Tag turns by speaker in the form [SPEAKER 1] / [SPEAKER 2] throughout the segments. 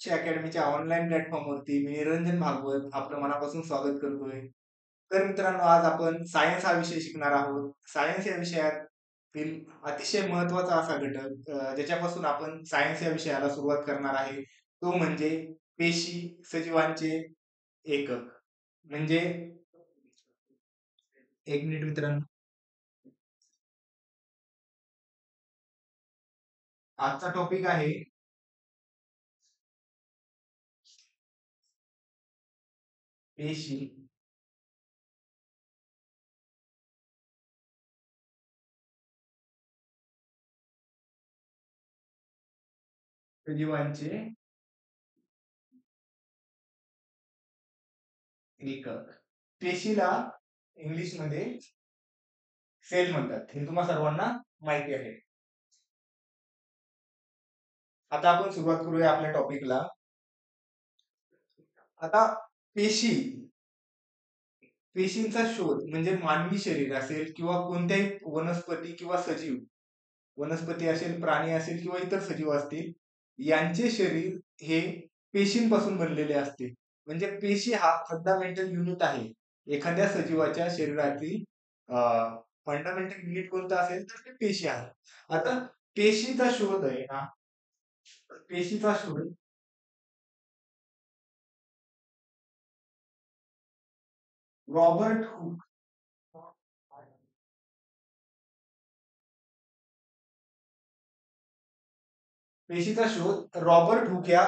[SPEAKER 1] अकॅडमीच्या online प्लॅटफॉर्मवरती मी निरंजन भागवत आपलं मनापासून स्वागत करतोय. तर मित्रांनो, आज आपण सायन्स हा विषय शिकणार आहोत. सायन्स या विषयातील अतिशय महत्त्वाचा असा घटक ज्याच्यापासून आपण सायन्स या विषयाला सुरुवात करणार आहे, तो म्हणजे पेशी, सजीवांचे एकक. म्हणजे एक मिनिट मित्रांनो. आजचा टॉपिक आहे पेशी, सजीवांचे एकक. पेशीला इंग्लिशमध्ये सेल म्हणतात, हे तुम्हा सर्वांना माहिती आहे. आता आपण सुरुवात करूया आपल्या टॉपिकला. आता पेशी, पेशींचा शोध म्हणजे मानवी शरीर असेल किंवा कोणत्याही वनस्पती किंवा सजीव, वनस्पती असेल, प्राणी असेल किंवा इतर सजीव असतील, यांचे शरीर हे पेशींपासून बनलेले असते. म्हणजे पेशी हा फंडामेंटल युनिट आहे एखाद्या सजीवाच्या शरीरातील. फंडामेंटल युनिट कोणतं असेल तर ते पेशी आहे. आता पेशीचा शोध आहे ना, पेशीचा शोध रॉबर्ट हुक, पेशीचा शोध रॉबर्ट हुक या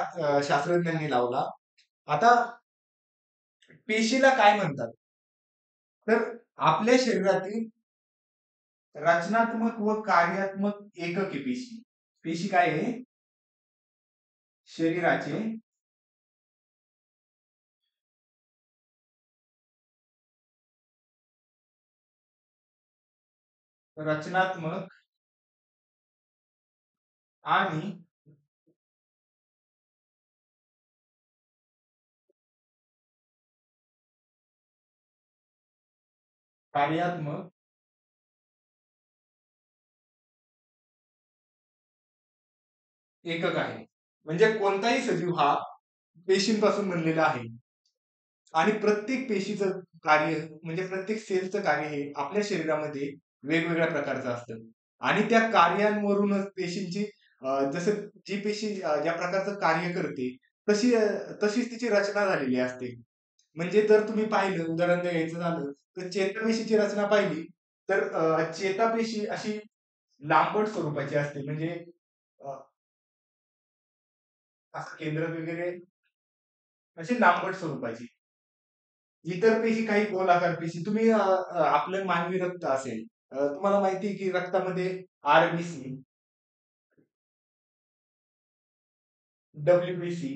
[SPEAKER 1] शास्त्रज्ञांनी लावला. आता पेशीला काय म्हणतात, तर आपल्या शरीरातील रचनात्मक व कार्यात्मक एकक आहे पेशी. पेशी काय आहे? शरीराचे रचनात्मक आणि कार्यात्मक एकक आहे. म्हणजे कोणताही सजीव हा पेशींपासून बनलेला आहे आणि प्रत्येक पेशीचं कार्य म्हणजे प्रत्येक सेलचं कार्य हे आपल्या शरीरामध्ये वेगवेगळ्या प्रकारचं असतं आणि त्या कार्यांवरूनच पेशींची जसं जी पेशी ज्या प्रकारचं कार्य करते तशी तशीच तिची रचना झालेली असते. म्हणजे जर तुम्ही पाहिलं, उदाहरण द्यायचं झालं तर चेतापेशीची रचना पाहिली तर चेतापेशी अशी लांबट स्वरूपाची असते. म्हणजे अ, असं केंद्र वगैरे अशी लांबट स्वरूपाची. इतर पेशी काही गोलाकार पेशी. तुम्ही आपलं मानवी रक्त असेल, तुम्हाला माहिती आहे की रक्तामध्ये आरबीसी, डब्ल्यूबीसी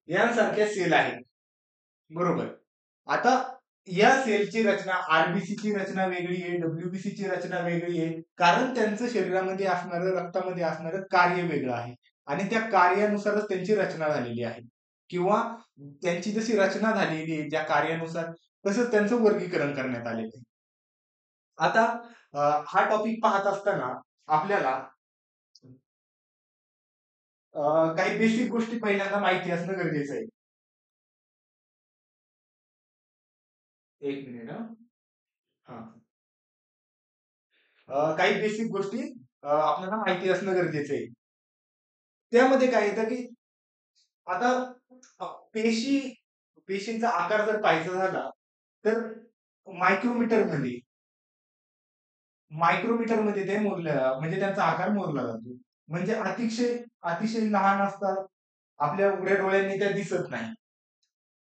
[SPEAKER 1] यांसारख्या सेल आहेत. बरोबर. आता या सेलची रचना, आरबीसी ची रचना वेगळी आहे, डब्ल्यूबीसी ची रचना वेगळी आहे, कारण त्यांचं शरीरामध्ये असणारं, रक्तामध्ये असणारं कार्य वेगळं आहे आणि त्या कार्यानुसारच त्यांची रचना झालेली आहे. किंवा त्यांची जशी रचना झालेली आहे ज्या कार्यानुसार, तसंच त्यांचं वर्गीकरण करण्यात आलेलं आहे. आता हा टॉपिक पाहत असताना आपल्याला काही बेसिक गोष्टी पहिल्यांदा माहिती असणं गरजेचं आहे. एक मिनिट हा. काही बेसिक गोष्टी आपल्याला माहिती असणं गरजेचं आहे. त्यामध्ये काय येतं की आता पेशी, पेशींचा आकार जर पाहायचा झाला तर मायक्रोमीटर मध्ये, मायक्रोमीटर मध्ये ते मोजलं म्हणजे त्यांचा आकार मोजला जातो. म्हणजे अतिशय अतिशय लहान असतात, आपल्या उघड्या डोळ्यांनी त्या दिसत नाही.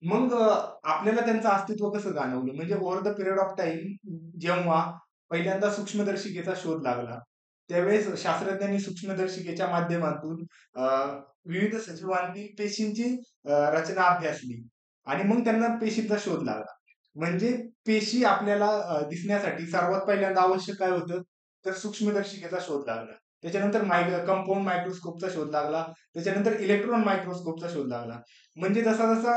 [SPEAKER 1] मग आपल्याला त्यांचं अस्तित्व कसं जाणवलं, म्हणजे over the period of time जेव्हा पहिल्यांदा सूक्ष्मदर्शिकेचा शोध लागला त्यावेळेस शास्त्रज्ञांनी सूक्ष्मदर्शिकेच्या माध्यमातून विविध सजीवांतील पेशींची रचना अभ्यासली आणि मग त्यांना पेशीचा शोध लागला. म्हणजे पेशी आपल्याला दिसण्यासाठी सर्वात पहिल्यांदा आवश्यक काय होतं, तर सूक्ष्मदर्शिकेचा शोध लागला. त्याच्यानंतर कंपाऊंड मायक्रोस्कोपचा शोध लागला. त्याच्यानंतर इलेक्ट्रॉन मायक्रोस्कोपचा शोध लागला. म्हणजे जसा जसा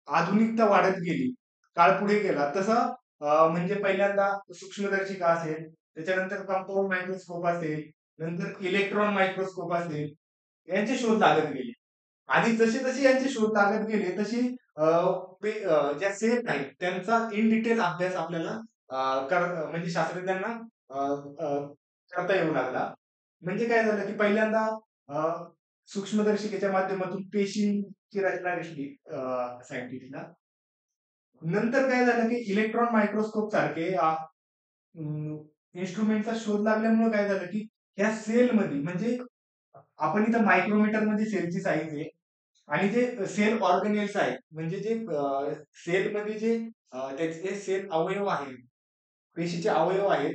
[SPEAKER 1] आधुनिकता वाढत गेली, काळ पुढे गेला तसा म्हणजे पहिल्यांदा सूक्ष्मदर्शिका असेल, त्याच्यानंतर कंपाऊंड मायक्रोस्कोप असेल, नंतर इलेक्ट्रॉन मायक्रोस्कोप असेल, यांचे शोध लागत गेले. आणि जसे जसे यांचे शोध लागत गेले तशी ज्या सेल आहेत त्यांचा इन डिटेल अभ्यास आपल्याला म्हणजे शास्त्रज्ञांना अ, अ, करता येऊ लागला. म्हणजे काय झालं की पहिल्यांदा अ, सूक्ष्मदर्शिकेच्या माध्यमातून पेशींची रचना दिसली सायंटिस्टला. नंतर काय झालं की इलेक्ट्रॉन मायक्रोस्कोप सारखे इन्स्ट्रुमेंटचा शोध लागल्यामुळे काय झालं की ह्या सेलमध्ये म्हणजे आपण इथं मायक्रोमीटर मध्ये सेलची साईज आहे आणि जे सेल ऑर्गनेल्स आहेत म्हणजे जे सेलमध्ये जे त्याचे सेल अवयव आहेत, पेशीचे अवयव आहेत,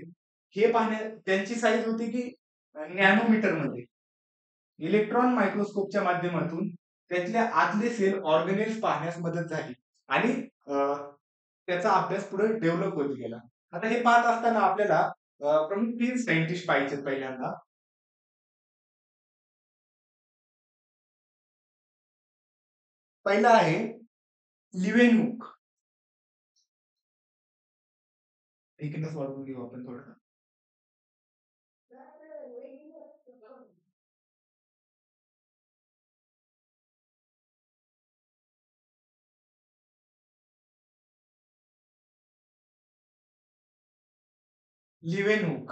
[SPEAKER 1] हे त्यांची साईज होती की नॅनोमीटर मध्ये. इलेक्ट्रॉन मायक्रोस्कोपच्या माध्यमातून त्यातल्या आतले सेल ऑर्गनेल्स पाहण्यास मदत झाली आणि त्याचा अभ्यास पुढे डेव्हलप होत गेला. आता हे पाहत असताना आपल्याला प्रमुख 3 सायंटिस्ट पाहिजेत पहिल्यांदा. पहिला आहे लिवेनहुक. एकच वाढवून घेऊ आपण थोडं. लिवेनहुक.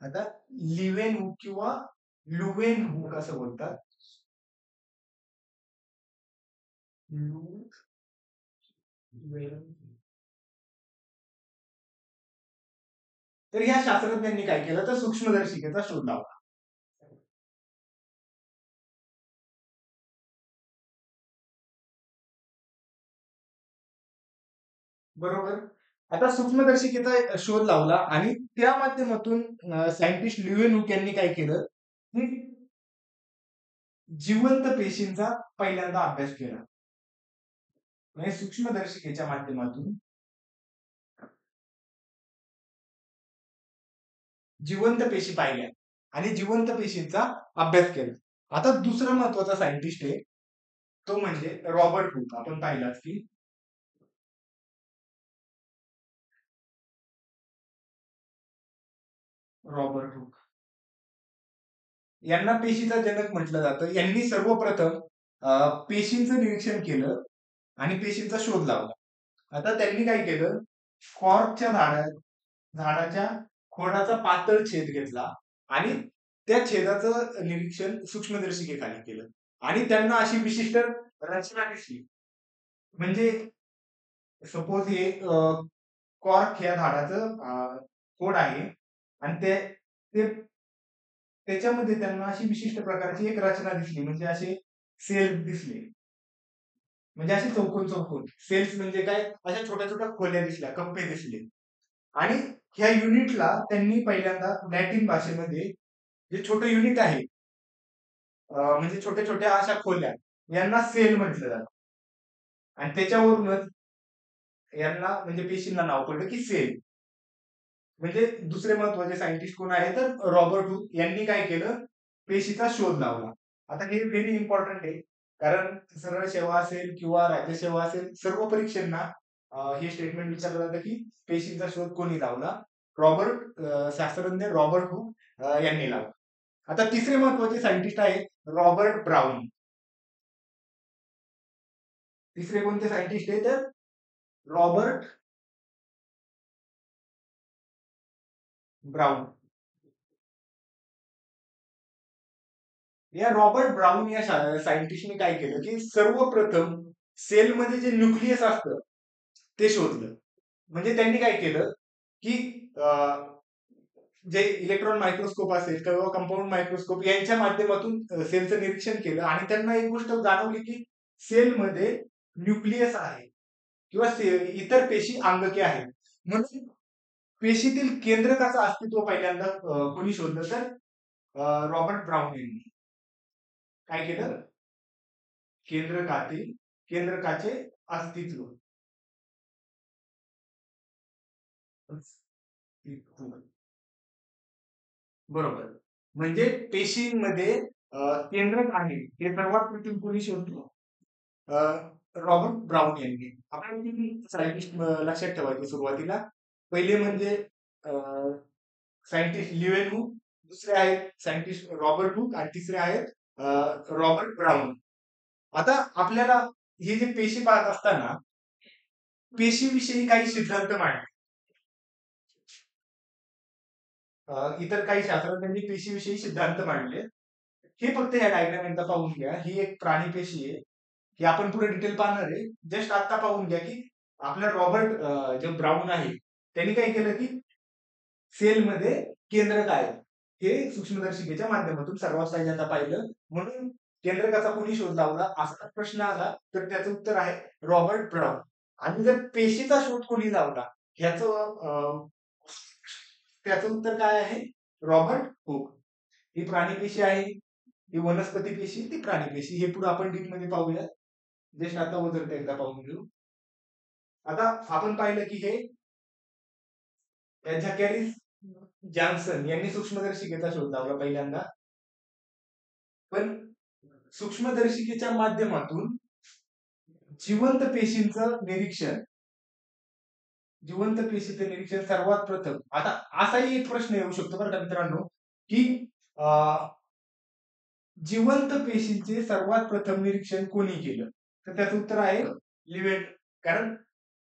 [SPEAKER 1] आता लिवेनहुक किंवा लुवेनहुक असं बोलतात. लुवेन. तर ह्या शास्त्रज्ञांनी काय केलं तर सूक्ष्मदर्शिकेचा शोध लावला. बरोबर. आता सूक्ष्मदर्शिकेचा शोध लावला आणि त्या माध्यमातून सायंटिस्ट लिव्हनहुक यांनी काय केलं की जिवंत पेशींचा पहिल्यांदा अभ्यास केला. म्हणजे सूक्ष्मदर्शिकेच्या माध्यमातून जिवंत पेशी पाहिल्या आणि जिवंत पेशींचा अभ्यास केला. आता दुसरा महत्वाचा सायंटिस्ट आहे तो म्हणजे रॉबर्ट हुक. आपण पाहिलाच की रॉबर्ट हुक यांना पेशीचा जनक म्हटलं जातं. यांनी सर्वप्रथम पेशींचं निरीक्षण केलं आणि पेशींचा शोध लावला. आता त्यांनी काय केलं, कॉर्कच्या झाडाच्या खोडाचा पातळ छेद घेतला आणि त्या छेदाचं निरीक्षण सूक्ष्मदर्शिकेखाली केलं आणि त्यांना अशी विशिष्ट रचना दिसली. म्हणजे सपोज हे कॉर्क या झाडाचं खोड आहे आणि ते त्याच्यामध्ये त्यांना अशी विशिष्ट प्रकारची एक रचना दिसली. म्हणजे असे सेल दिसले. म्हणजे असे चौकोन चौकोन सेल्स म्हणजे काय, अशा छोट्या छोट्या खोल्या दिसल्या, कप्पे दिसले. आणि ह्या युनिटला त्यांनी पहिल्यांदा लॅटिन भाषेमध्ये जे छोटे युनिट आहे म्हणजे छोट्या छोट्या अशा खोल्या यांना सेल म्हटलं जातं. आणि त्याच्यावरूनच यांना म्हणजे पेशींना नाव पडलं की सेल. म्हणजे दुसरे महत्वाचे सायंटिस्ट कोण आहे तर रॉबर्ट हुक यांनी काय केलं, पेशीचा शोध लावला. आता हे व्हेरी इम्पॉर्टंट आहे कारण सरळ सेवा असेल किंवा राज्यसेवा असेल सर्व परीक्षांना हे स्टेटमेंट विचारलं जातं की पेशीचा शोध कोणी लावला. शास्त्रज्ञ रॉबर्ट हुक यांनी लावला. आता तिसरे महत्वाचे सायंटिस्ट आहे रॉबर्ट ब्राउन. तिसरे कोणते सायंटिस्ट आहे तर रॉबर्ट ब्राउन. या रॉबर्ट ब्राउन या सायंटिस्टने काय केलं की सर्वप्रथम सेलमध्ये जे न्यूक्लियस असतं ते शोधलं. म्हणजे त्यांनी काय केलं की जे इलेक्ट्रॉन मायक्रोस्कोप असेल किंवा कंपाऊंड मायक्रोस्कोप यांच्या माध्यमातून सेलचं निरीक्षण केलं आणि त्यांना एक गोष्ट जाणवली की सेलमध्ये न्यूक्लियस आहे किंवा इतर पेशी अंगके आहेत. म्हणून पेशीतील केंद्रकाचं अस्तित्व पहिल्यांदा कोणी शोधलं तर रॉबर्ट ब्राउन यांनी काय केलं, केंद्रकाचे अस्तित्व. बरोबर. म्हणजे पेशींमध्ये केंद्रक आहे हे सर्वात प्रथम कोणी शोधलं, रॉबर्ट ब्राउन यांनी. आपण सायंटिस्ट लक्षात ठेवायचे सुरुवातीला. पहिले म्हणजे सायंटिस्ट लिवेनहूक, दुसरे आहेत सायंटिस्ट रॉबर्ट हुक आणि तिसरे आहेत रॉबर्ट ब्राउन. आता आपल्याला हे जे पेशी पाहत असताना पेशीविषयी काही सिद्धांत मांडले. इतर काही शास्त्रज्ञांनी पेशीविषयी सिद्धांत मांडले. हे फक्त या डायग्राम एकदा पाहून घ्या. ही एक प्राणी पेशी आहे. ही आपण पुढे डिटेल पाहणार आहे. जस्ट आता पाहून घ्या की आपला रॉबर्ट जे ब्राउन आहे त्यांनी काय केलं की सेलमध्ये केंद्रक आहे हे सूक्ष्मदर्शिकेच्या माध्यमातून सर्वात पहिल्यांदा पाहिलं. म्हणून केंद्रकाचा कोणी शोध लावला असा प्रश्न आला तर त्याचं उत्तर आहे रॉबर्ट ब्राउन. आणि जर पेशीचा शोध कोणी लावला ह्याचं त्याचं उत्तर काय आहे रॉबर्ट हुक. ही प्राणी पेशी आहे, ही वनस्पती पेशी, ती प्राणी पेशी. हे पुढे आपण डीप मध्ये पाहूया. जस्ट आता उजळते एकदा पाहून घेऊ. आता आपण पाहिलं की हे झॅकॅरिस जॉन्सन यांनी सूक्ष्मदर्शिकेचा शोध लावला पहिल्यांदा. पण सूक्ष्मदर्शिकेच्या माध्यमातून जिवंत पेशींचं निरीक्षण जिवंत पेशीचं निरीक्षण सर्वात प्रथम. आता असाही एक प्रश्न येऊ शकतो बरं का मित्रांनो की जिवंत पेशींचे सर्वात प्रथम निरीक्षण कोणी केलं तर त्याचं उत्तर आहे लिवेट. कारण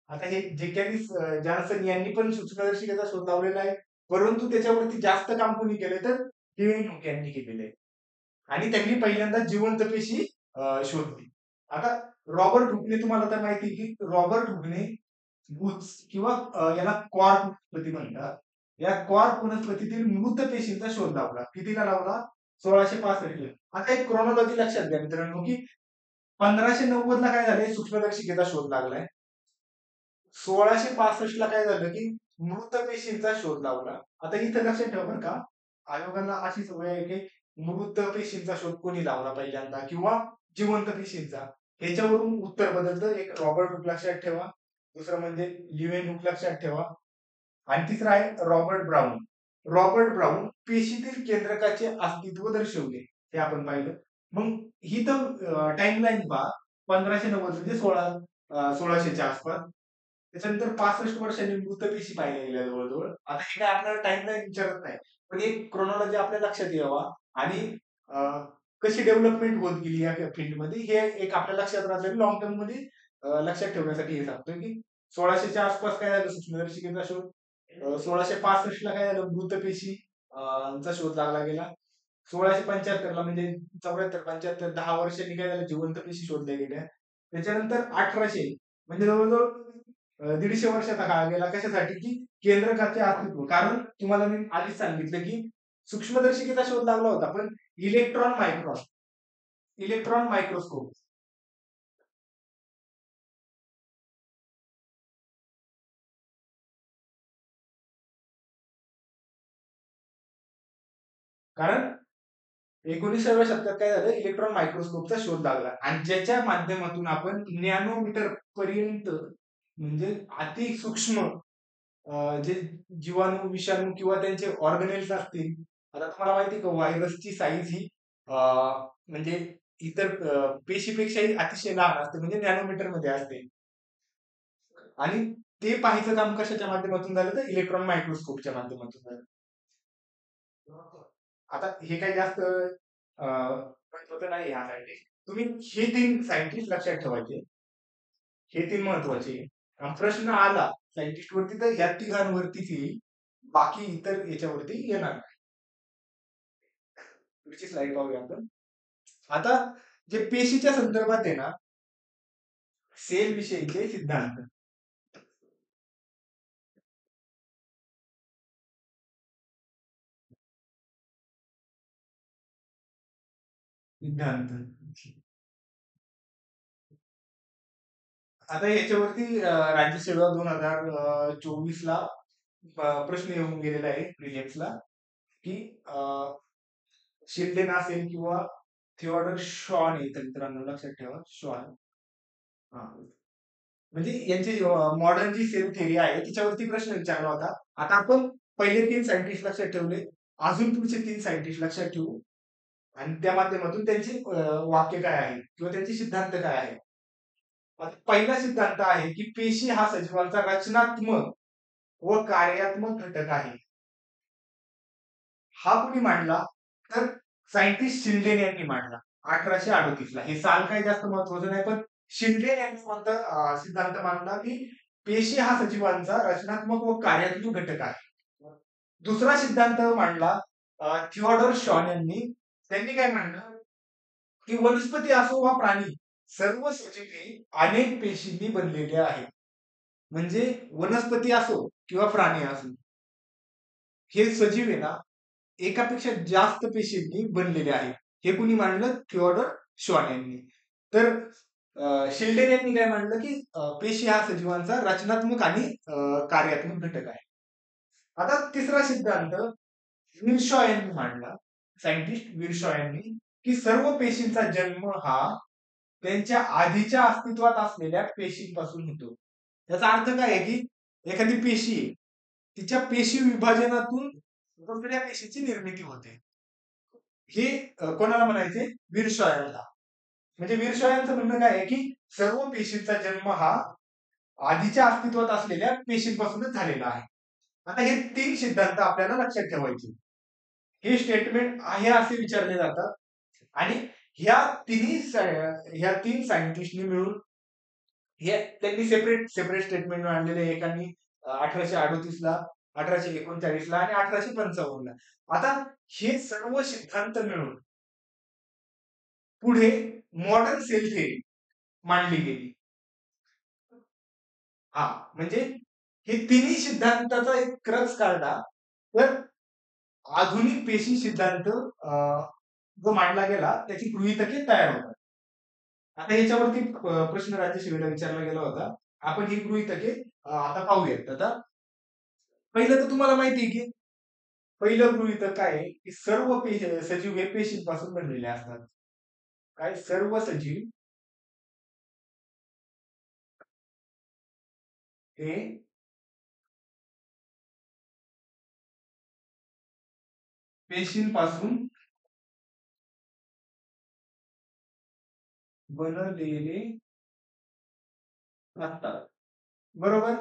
[SPEAKER 1] आता हे जेकॅरिस जॉन्सन यांनी पण सूक्ष्मदर्शिकेचा शोध लावलेला आहे, परंतु त्याच्यावरती जास्त काम कोणी केलं तर लिवेट यांनी केलेलं आहे आणि त्यांनी पहिल्यांदा जिवंत पेशी शोधली. आता रॉबर्ट हुकने तुम्हाला तर माहिती की रॉबर्ट हुकने बुच किंवा याला क्वार्क वनस्पती म्हणतात. या क्वार्क वनस्पतीतील मृत पेशींचा शोध लावला. कितीला लावला 1665 ला. आता एक क्रोनॉलॉजी लक्षात घ्या मित्रांनो की 1590 ला काय झालंय सूक्ष्मदर्शिकेचा शोध लागलाय. 1665 ला काय झालं की मृत पेशींचा शोध लावला. आता इथं लक्षात ठेवा बरं का आयोगाला अशी सवय आहे की मृत पेशींचा शोध कोणी लावला पहिल्यांदा किंवा जिवंत पेशींचा ह्याच्यावरून उत्तर बदलतं. एक रॉबर्ट हुक लक्षात ठेवा, दुसरं म्हणजे लिवेन हुक लक्षात ठेवा आणि तिसरं आहे रॉबर्ट ब्राउन. रॉबर्ट ब्राउन पेशीतील केंद्रकाचे अस्तित्व दर्शवले हे आपण पाहिलं. मग ही तर टाइमलाईन पहा 1590 म्हणजे 1600च्या आसपास. त्याच्यानंतर 65 वर्षांनी मृत पेशी पाहिल्या गेल्या जवळजवळ. आता हे काय आपल्याला टाइमलाईन विचारत नाही, पण एक क्रोनॉलॉजी आपल्या लक्षात यावा आणि कशी डेव्हलपमेंट होत गेली या फील्डमध्ये हे एक आपल्या लक्षात राहतं. लॉंग टर्म मध्ये लक्षात ठेवण्यासाठी हे सांगतोय की 1600च्या आसपास काय झालं सूक्ष्मदर्शिकेचा शोध. 1665 ला काय झालं मृत पेशी चा शोध लागला गेला. 1675 ला म्हणजे 74-75 10 वर्षांनी काय झालं जिवंत पेशी शोधल्या गेल्या. त्याच्यानंतर 1800 म्हणजे जवळजवळ 150 वर्षाचा काळ गेला कशासाठी की केंद्रकाचे अस्तित्व. कारण तुम्हाला मी आधीच सांगितलं की सूक्ष्मदर्शिकेचा शोध लागला होता पण इलेक्ट्रॉन मायक्रोस्कोप कारण 19व्या शतकात काय झालं इलेक्ट्रॉन मायक्रोस्कोपचा शोध लागला आणि ज्याच्या माध्यमातून आपण नॅनोमीटर पर्यंत म्हणजे अति सूक्ष्म जे जीवाणू विषाणू किंवा त्यांचे ऑर्गनेल्स असतील. आता तुम्हाला माहिती का व्हायरसची साईज ही म्हणजे इतर पेशीपेक्षाही अतिशय लहान असते म्हणजे नॅनोमीटर मध्ये असते आणि ते पाहायचं काम कशाच्या माध्यमातून झालं तर इलेक्ट्रॉन मायक्रोस्कोपच्या माध्यमातून झालं. आता हे काही जास्त महत्वाचं नाही यासाठी. तुम्ही हे 3 सायंटिस्ट लक्षात ठेवायचे. हे 3 महत्वाचे. प्रश्न आला सायंटिस्ट वरती तर या तिघांवरतीच येईल. बाकी इतर याच्यावरती येणार नाही. पुढची स्लाइड पाहूया आपण. आता जे पेशीच्या संदर्भात आहे ना सेल विषयीचे सिद्धांत. सिद्धांत आता याच्यावरती राज्यसेवा 2024 ला प्रश्न येऊन गेलेला आहे प्रिलिम्सला की शिल्डेन असेल किंवा थिओडर शॉन आहे तर मित्रांनो लक्षात ठेवा शॉन. म्हणजे यांची मॉडर्न जी सेल थेअरी आहे तिच्यावरती प्रश्न विचारला होता. आता आपण पहिले 3 सायंटिस्ट लक्षात ठेवले, अजून पुढचे 3 सायंटिस्ट लक्षात ठेवू आणि त्या माध्यमातून त्यांची वाक्य काय आहे किंवा त्यांचे सिद्धांत काय आहे. पहिला सिद्धांत आहे की पेशी हा सजीवांचा रचनात्मक व कार्यात्मक घटक आहे. हा कोणी मांडला? तर सायंटिस्ट शिंदे यांनी मांडला 1838ला. हे साल काही जास्त महत्वाचं नाही, पण शिंदे यांनी कोणता सिद्धांत मांडला की पेशी हा सजीवांचा रचनात्मक व कार्यात्मक घटक आहे. दुसरा सिद्धांत मांडला थिओडोर शॉन यांनी. त्यांनी काय मांडलं की वनस्पती असो वा प्राणी, सर्व सजीवे अनेक पेशींनी बनलेले आहेत. म्हणजे वनस्पती असो किंवा प्राणी असो, हे सजीव आहे ना, एकापेक्षा जास्त पेशींनी बनलेले आहेत. हे कुणी मांडलं? थिओडोर शॉन यांनी. तर शिल्डर यांनी काय मांडलं की पेशी हा सजीवांचा रचनात्मक आणि कार्यात्मक घटक आहे. आता तिसरा सिद्धांत विर्शॉ यांनी मांडला, सायंटिस्ट विर्शॉ यांनी, की सर्व पेशींचा जन्म हा त्यांच्या आधीच्या अस्तित्वात असलेल्या पेशींपासून होतो. याचा अर्थ काय आहे की एखादी पेशी आहे, तिच्या पेशी विभाजनातून दुसऱ्या पेशीची निर्मिती होते. हे कोणाला म्हणायचे? विर्शॉ यांना. म्हणजे विर्शॉ यांचं म्हणणं काय आहे की सर्व पेशींचा जन्म हा आधीच्या अस्तित्वात असलेल्या पेशींपासूनच झालेला आहे. आता हे 3 सिद्धांत आपल्याला लक्षात ठेवायचे. हे स्टेटमेंट आहे असे विचारले जातात आणि ह्या 3 सायंटिस्टनी मिळून हे त्यांनी सेपरेट सेपरेट स्टेटमेंट आणलेले. एकानी 1838ला, 1839ला आणि 1855ला. आता हे सर्व सिद्धांत मिळून पुढे मॉडर्न सेल थेअरी मांडली गेली. हा, म्हणजे हे तिन्ही सिद्धांताचा एक क्रक्स काढला तर आधुनिक पेशी सिद्धांत जो मांडला गेला त्याची गृहीतके तयार होतात. आता याच्यावरती प्रश्न राज्यसेवेला विचारला गेला होता. आपण ही गृहीतके आता पाहूयात. आता पहिलं तर तुम्हाला माहिती आहे की पहिलं गृहीतक काय आहे की सर्व सजीव हे पेशींपासून बनलेले असतात. काय? सर्व सजीव हे पेशींपासून बनलेले असतात. बरोबर?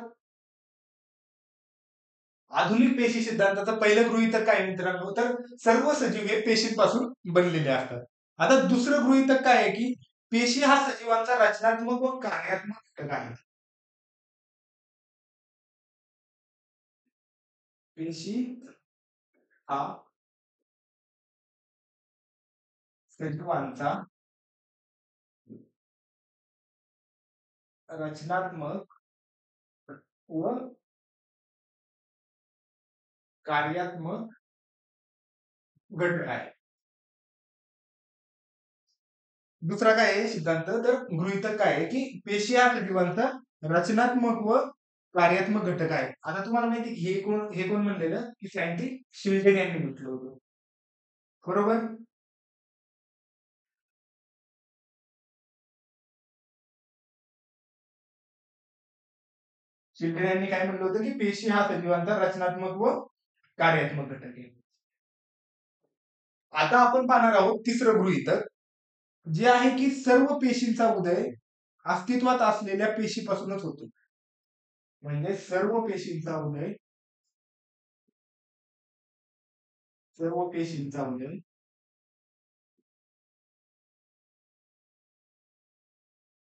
[SPEAKER 1] आधुनिक पेशी सिद्धांताचं पहिलं गृहीतक काय मित्रांनो? तर सर्व सजीव हे पेशींपासून बनलेले असतात. आता दुसरं गृहीतक काय आहे की पेशी हा सजीवांचा रचनात्मक व कार्यात्मक घटक आहे. पेशी हा सजीवांचा रचनात्मक व कार्यात्मक घटक आहे. दुसरा काय आहे सिद्धांत? तर गृहीतक काय आहे की पेशी हा सजीवांचा रचनात्मक व कार्यात्मक घटक आहे. आता तुम्हाला माहिती आहे हे कोण म्हणलेलं की सायंटिस्ट शिल्डन यांनी म्हटलं होतं. बरोबर? शिल्डन यांनी काय म्हणलं होतं की पेशी हा सजीवांचा रचनात्मक व कार्यात्मक घटक आहे. आता आपण पाहणार आहोत तिसरं गृहीतक, जे आहे की सर्व पेशींचा उदय अस्तित्वात असलेल्या पेशीपासूनच होतो. म्हणजे सर्व पेशींचा उदय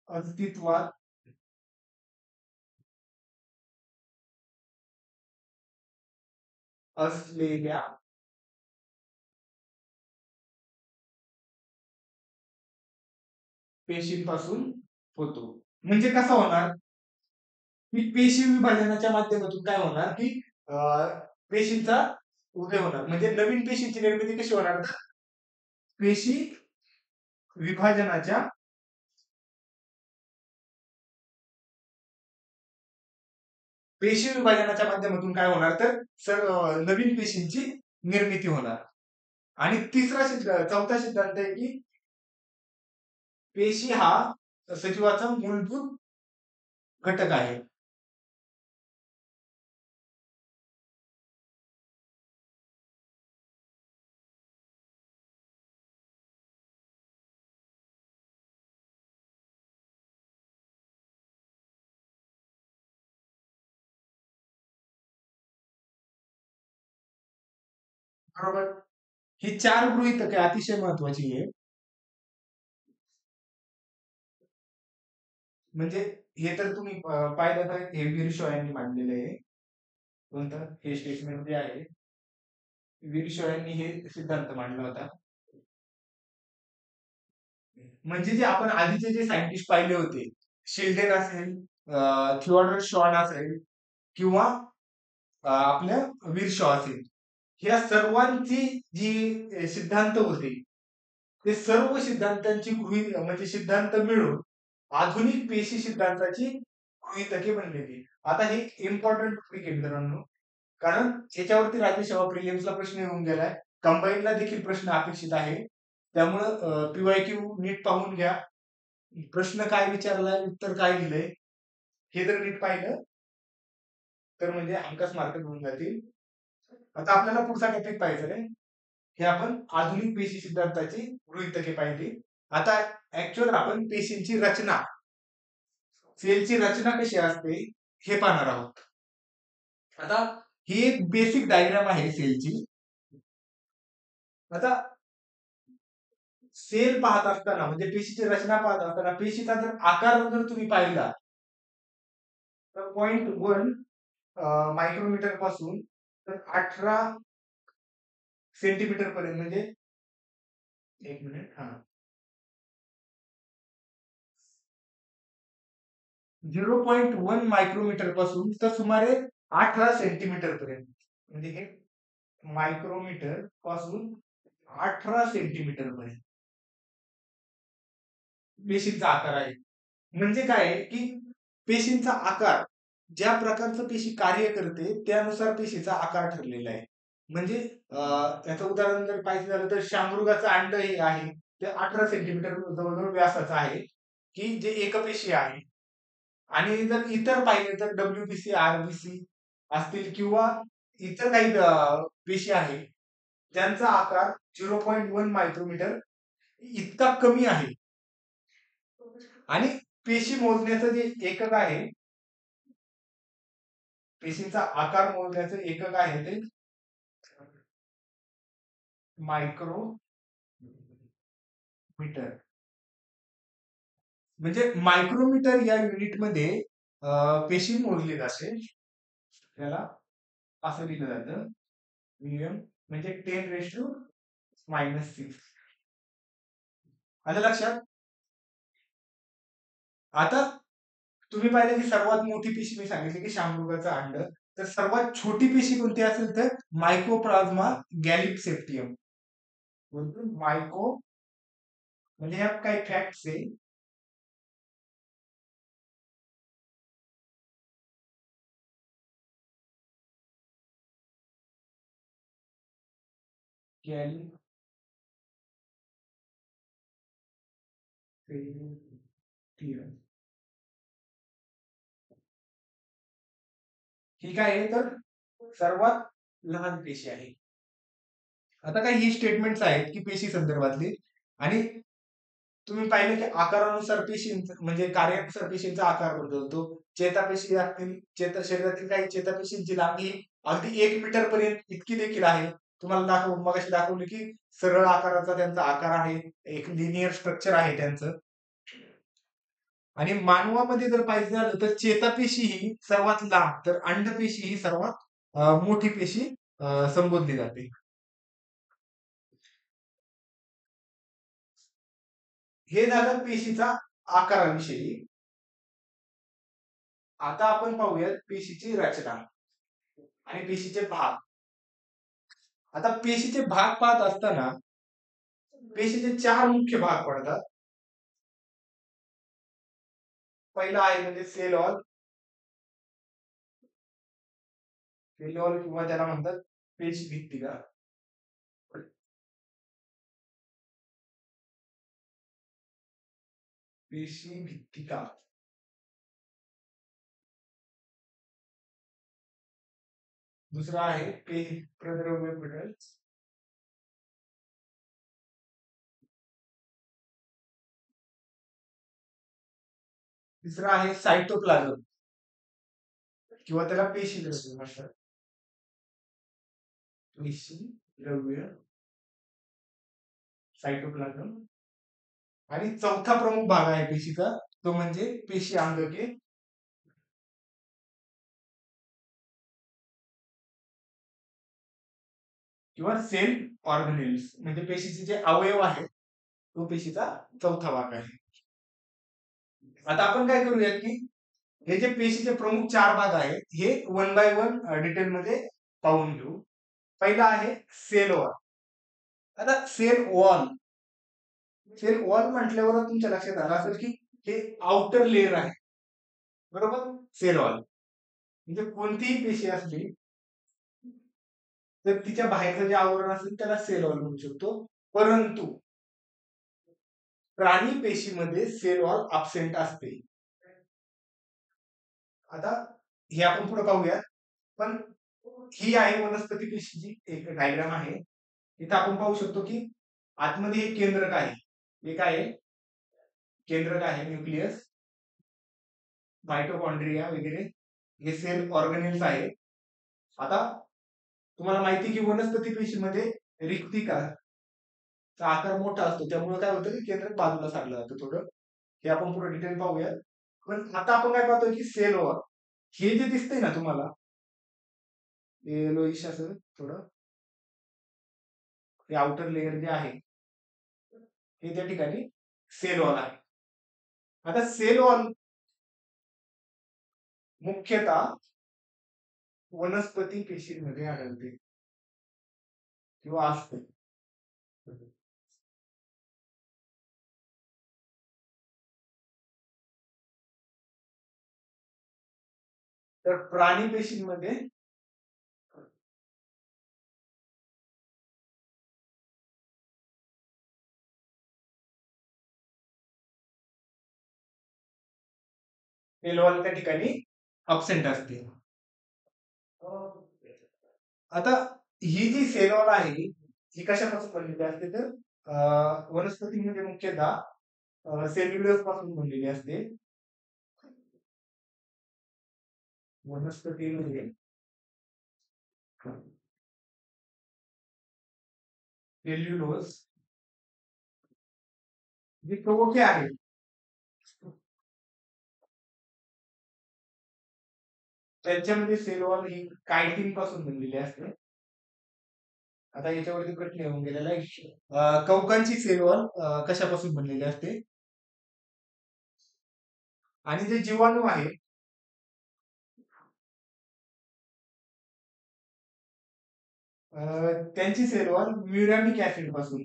[SPEAKER 1] अस्तित्वात असलेल्या पेशींपासून होतो. म्हणजे कसा होणार की पेशी विभाजनाच्या माध्यमातून काय होणार की पेशींचा उदय होणार. म्हणजे नवीन पेशींची निर्मिती कशी होणार? तर पेशी विभाजनाच्या पेशी विभाजनाच्या माध्यमातून काय होणार? तर नवीन पेशींची निर्मिती होणार. आणि चौथा सिद्धांत आहे की पेशी हा सजीवाचा मूलभूत घटक आहे. बरोबर? ही 4 गृहीतके अतिशय महत्वाची आहे. म्हणजे हे तर तुम्ही पाहिलं तर हे वीरशॉ यांनी मांडलेलं आहे. कोणतं? हे स्टेटमेंट जे आहे, वीरशॉ यांनी हे सिद्धांत मांडला होता. म्हणजे जे आपण आधीचे जे सायंटिस्ट पाहिले होते, शेल्डन असेल, थिओडर शॉन असेल किंवा आपल्या वीरशॉ असेल, ह्या सर्वांची जी सिद्धांत होते, ते सर्व सिद्धांतांची म्हणजे सिद्धांत मिळून आधुनिक पेशी सिद्धांताची गृहीतके बनलेली. आता हे इम्पॉर्टंट टॉपिक आहे मित्रांनो, कारण याच्यावरती राज्यसेवा प्रिलिम्सला प्रश्न येऊन गेलाय, कंबाईनला देखील प्रश्न अपेक्षित आहे. त्यामुळं पीवायक्यू नीट पाहून घ्या. प्रश्न काय विचारलाय, उत्तर काय दिलंय, हे जर नीट पाहिलं तर म्हणजे हमखास मार्क मिळून जातील. आता आपल्याला पुढचा टॉपिक पाहायचा आहे. हे आपण आधुनिक पेशी सिद्धांताची गृहीतके पाहिली. आता ऍक्च्युअल आपण पेशींची रचना, सेलची रचना कशी असते हे पाहणार आहोत. आता ही एक बेसिक डायग्राम आहे सेलची. आता सेल पाहत असताना म्हणजे पेशीची रचना पाहत असताना पेशीचा जर आकार जर तुम्ही पाहिला तर 0.1 मायक्रोमीटर पासून तर 18 सेंटीमीटर पर्यंत, म्हणजे एक मिनिट, हा 0.1 मायक्रोमीटर पासून तर सुमारे 18 सेंटीमीटर पर्यंत, म्हणजे हे मायक्रोमीटर पासून 18 सेंटीमीटर पर्यंत पेशींचा आकार आहे. म्हणजे काय आहे की पेशींचा आकार, ज्या प्रकारचं पेशी कार्य करते त्यानुसार पेशीचा आकार ठरलेला आहे. म्हणजे याचं उदाहरण जर पाहिजे झालं तर शामृगाचं अंड हे आहे ते 18 सेंटीमीटर जवळजवळ व्यासाचं आहे, की जे एकपेशी आहे. आणि जर इतर पाहिले तर डब्ल्यूबीसी, आरबीसी असतील किंवा इतर काही पेशी आहे ज्यांचा आकार 0.1 मायक्रोमीटर इतका कमी आहे. आणि पेशी मोजण्याचं जे एकक आहे, पेशींचा आकार मोजण्याचं एकक आहे ते मायक्रोमीटर. म्हणजे मायक्रोमीटर या युनिटमध्ये पेशी मोजली जाते. त्याला असं लिहिलं जातं म्युएम, म्हणजे 10⁻⁻6. आलं लक्षात? आता तुम्ही पाहिलं की सर्वात मोठी पेशी मी सांगितली की शामृगाचं अंड, तर सर्वात छोटी पेशी कोणती असेल तर मायकोप्लाझ्मा गॅलिपसेप्टियम. मायको, म्हणजे ह्या काही फॅक्ट्स आहे. गॅलिपसेप्टियम ही काय आहे तर सर्वात लहान पेशी आहे. आता काही ही स्टेटमेंट्स आहेत की पेशी संदर्भातली, आणि तुम्ही पाहिलं की आकारानुसार पेशींचा म्हणजे कार्यानुसार पेशींचा आकार बदलतो. चेतापेशी असतील, शरीरातील काही चेतापेशींची लांबी अगदी 1 मीटर पर्यंत इतकी देखील आहे. तुम्हाला मगाशी दाखवलं की सरळ आकाराचा त्यांचा आकार आहे, एक लिनियर स्ट्रक्चर आहे त्यांचं. आणि मानवामध्ये जर पाहिजे झालं तर चेतापेशी ही सर्वात लांब, तर अंडपेशी ही सर्वात मोठी पेशी संबोधली जाते. हे झालं पेशीचा आकाराविषयी. आता आपण पाहूयात पेशीची रचना आणि पेशीचे भाग. आता पेशीचे भाग पाहत असताना पेशीचे 4 मुख्य भाग पडतात. पहिला आहे म्हणजे सेल वॉल. सेल वॉल किंवा त्याला म्हणतात पेशी भित्तिका. पेशी भित्तिका. दुसरा आहे प्रद्रव्य पटल. तिसरा आहे सायटोप्लाझम किंवा त्याला पेशी द्रव्य म्हणतात. पेशी द्रव्य सायटोप्लाझम. आणि चौथा प्रमुख भाग आहे पेशीचा, तो म्हणजे पेशी अंगके किंवा सेल ऑर्गनेल्स, म्हणजे पेशीचे जे अवयव आहेत तो पेशीचा चौथा भाग आहे. आता आपण काय करूयात की हे जे पेशीचे प्रमुख चार भाग आहेत हे वन बाय वन डिटेल मध्ये पाहून घेऊ. पहिला आहे सेल वॉल. आता सेल वॉल म्हटल्यावर तुमच्या लक्षात आलं असेल की हे आउटर लेअर आहे, बरोबर. सेल वॉल म्हणजे कोणतीही पेशी असली तर तिच्या बाहेरचं जे आवरण असेल त्याला सेल वॉल म्हणू शकतो. परंतु प्राणी पेशीमध्ये सेल वॉल अब्सेंट असते. आता हे आपण पुढे पाहूया. पण ही आहे वनस्पती पेशीची एक डायग्राम आहे. इथं आपण पाहू शकतो की आतमध्ये एक केंद्रक आहे. हे काय आहे? केंद्रक आहे, न्यूक्लियस, मायटोकॉन्ड्रिया वगैरे हे सेल ऑर्गनेल्स आहे. आता तुम्हाला माहिती की वनस्पती पेशीमध्ये रिक्तिका चा आकार मोठा असतो, त्यामुळे काय होतं की केंद्रक बाजूला सारलं जातं थोडं. हे आपण पुढे डिटेल पाहूया. पण आता आपण काय पाहतोय की सेल वॉल हे जे दिसतंय ना तुम्हाला, येलोइश असं थोडं, हे आउटर लेअर जे आहे हे त्या ठिकाणी सेल वॉल आहे. आता सेल वॉल मुख्यतः वनस्पती पेशींमध्ये आढळते किंवा असते. तर प्राणी पेशींमध्ये सेल वॉल त्या ठिकाणी अब्सेंट असते. आता ही जी सेल वॉल आहे ही कशापासून बनलेली असते तर वनस्पतीमध्ये मुख्यतः सेल्युलोज पासून बनलेली असते. वनस्पतीमध्ये सेल्युलोज जी कवके आहेत त्यांच्यामध्ये सेल वॉल ही कायटिन पासून बनलेली असते. आता याच्यावरती प्रश्न येऊन गेलेला आहे, कवकांची सेल वॉल कशापासून बनलेली असते. आणि जे जीवाणू आहे त्यांची सेल वॉल म्युरॅमिक ऍसिड पासून.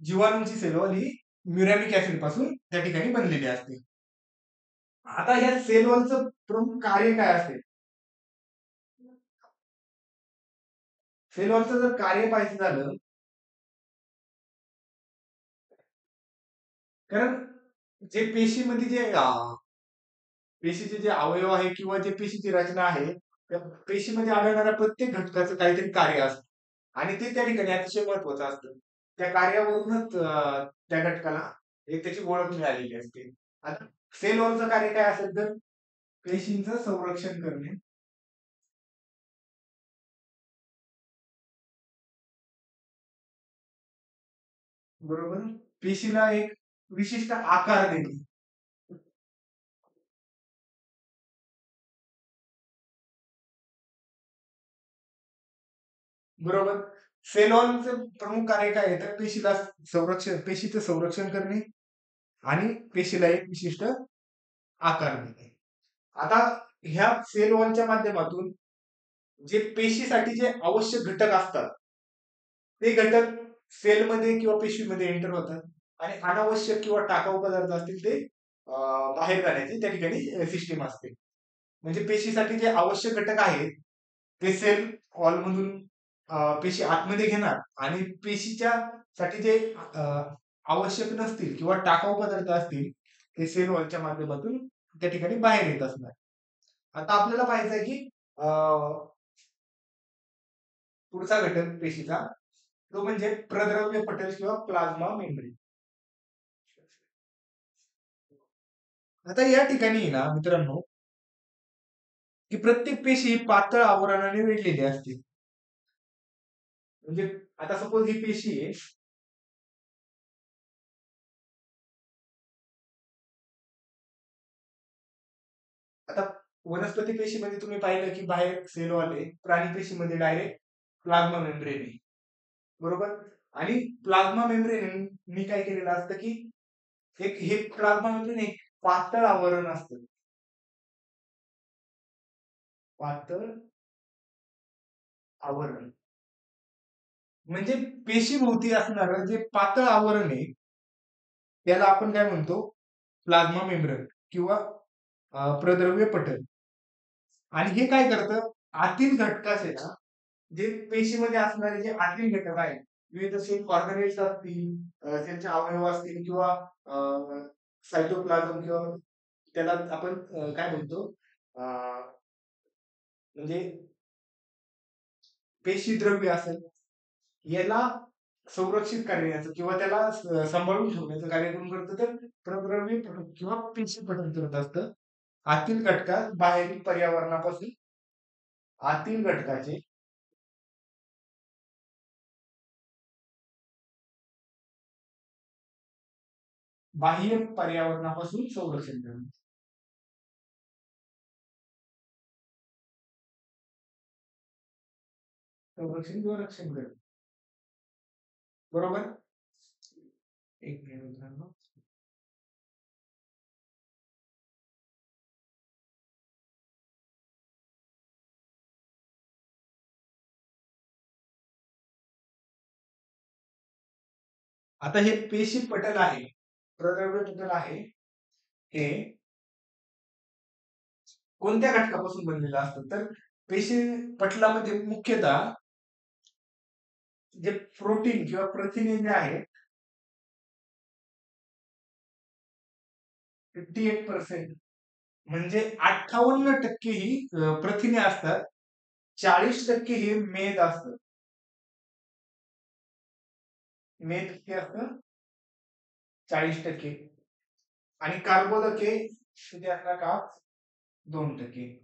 [SPEAKER 1] जीवाणूंची सेल वॉल ही म्युरॅमिक ऍसिड पासून त्या ठिकाणी बनलेली असते. आता या सेल वॉलचं प्रमुख कार्य काय असेल. सेल वॉलचं जर कार्य पाहायचं झालं, कारण जे पेशीमध्ये जे पेशीचे जे अवयव आहे किंवा जे पेशीची रचना आहे त्या पेशीमध्ये आढळणाऱ्या प्रत्येक घटकाचं काहीतरी कार्य असतं आणि ते त्या ठिकाणी अतिशय महत्वाचं असतं. त्या कार्यावरूनच त्या घटकाला एक त्याची ओळख मिळालेली असते. आता सेल वॉलचं कार्य काय असेल तर पेशींचं संरक्षण करणे, बरोबर, पेशीला एक विशिष्ट आकार देणे, बरोबर. सेल वॉलचं प्रमुख कार्य काय आहे तर पेशीला पेशीचं संरक्षण करणे आणि पेशीला एक विशिष्ट आकार देणे. आता ह्या सेल वॉलच्या माध्यमातून जे पेशीसाठी जे आवश्यक घटक असतात ते घटक सेलमध्ये किंवा पेशीमध्ये एंटर होतात आणि अनावश्यक किंवा टाकाऊ पदार्थ असतील ते बाहेर जाण्याची त्या ठिकाणी सिस्टीम असते. म्हणजे पेशीसाठी जे आवश्यक घटक आहेत ते सेल वॉलमधून पेशी आतमध्ये घेणार आणि पेशीच्या साठी जे आवश्यक नसतील किंवा टाकाऊ पदार्थ असतील ते सेल वॉलच्या माध्यमातून त्या ठिकाणी बाहेर येत असणार. आता आपल्याला पाहायचं आहे की पुढचा घटक पेशीचा तो म्हणजे प्रद्रव्य पटल किंवा प्लाझ्मा मेम्ब्रेन. आता या ठिकाणी ना मित्रांनो, की प्रत्येक पेशी ही पातळ आवरणाने वेढलेली असते. म्हणजे आता सपोज ही पेशी आहे. आता वनस्पती पेशीमध्ये तुम्ही पाहिलं की बाहेर सेल वाले, प्राणी पेशीमध्ये डायरेक्ट प्लाझ्मा मेम्ब्रेन आहे. बरोबर? आणि प्लाझ्मा मेम्ब्रेन मी काय केलेलं असतं की एक हे प्लाझ्मा मेम्ब्रेन एक पातळ आवरण असतं. पातळ आवरण. म्हणजे पेशीभोवती असणारं जे पातळ आवरण आहे, त्याला आपण काय म्हणतो? प्लाझ्मा मेम्ब्रेन किंवा प्रद्रव्य पटल. आणि हे काय करतं? आतील घटकास आहे ना, जे पेशीमध्ये असणारे जे आतील घटक आहेत, विविध सेल ऑर्गनेल्स असतील, त्यांचे अवयव असतील किंवा सायटोप्लाझम किंवा त्याला आपण काय म्हणतो? अ, म्हणजे पेशीद्रव्य असेल, याला संरक्षित करण्याचं किंवा त्याला सांभाळून ठेवण्याचं कार्य कोण करतं? तर प्रद्रव्य पटल किंवा पेशी पटल करत असतं. आतील घटकात बाहेरील पर्यावरणापासून आतील घटकाचे बाह्य पर्यावरणापासून संरक्षण करणं. संरक्षण किंवा रक्षण करणं. बरोबर? एक मिनिट मित्रांनो. आता हे पेशी पटल आहे, प्रद्रव्य पटल आहे, हे कोणत्या घटकापासून बनलेलं असतं? तर पेशी पटलामध्ये मुख्यतः जे प्रोटीन किंवा प्रथिने जे आहेत, 58% म्हणजे 58% ही प्रथिने असतात. 40% हे मेद असतं. मेद किती असतं? 40%. आणि कर्बोदके किती असणार का? 2%.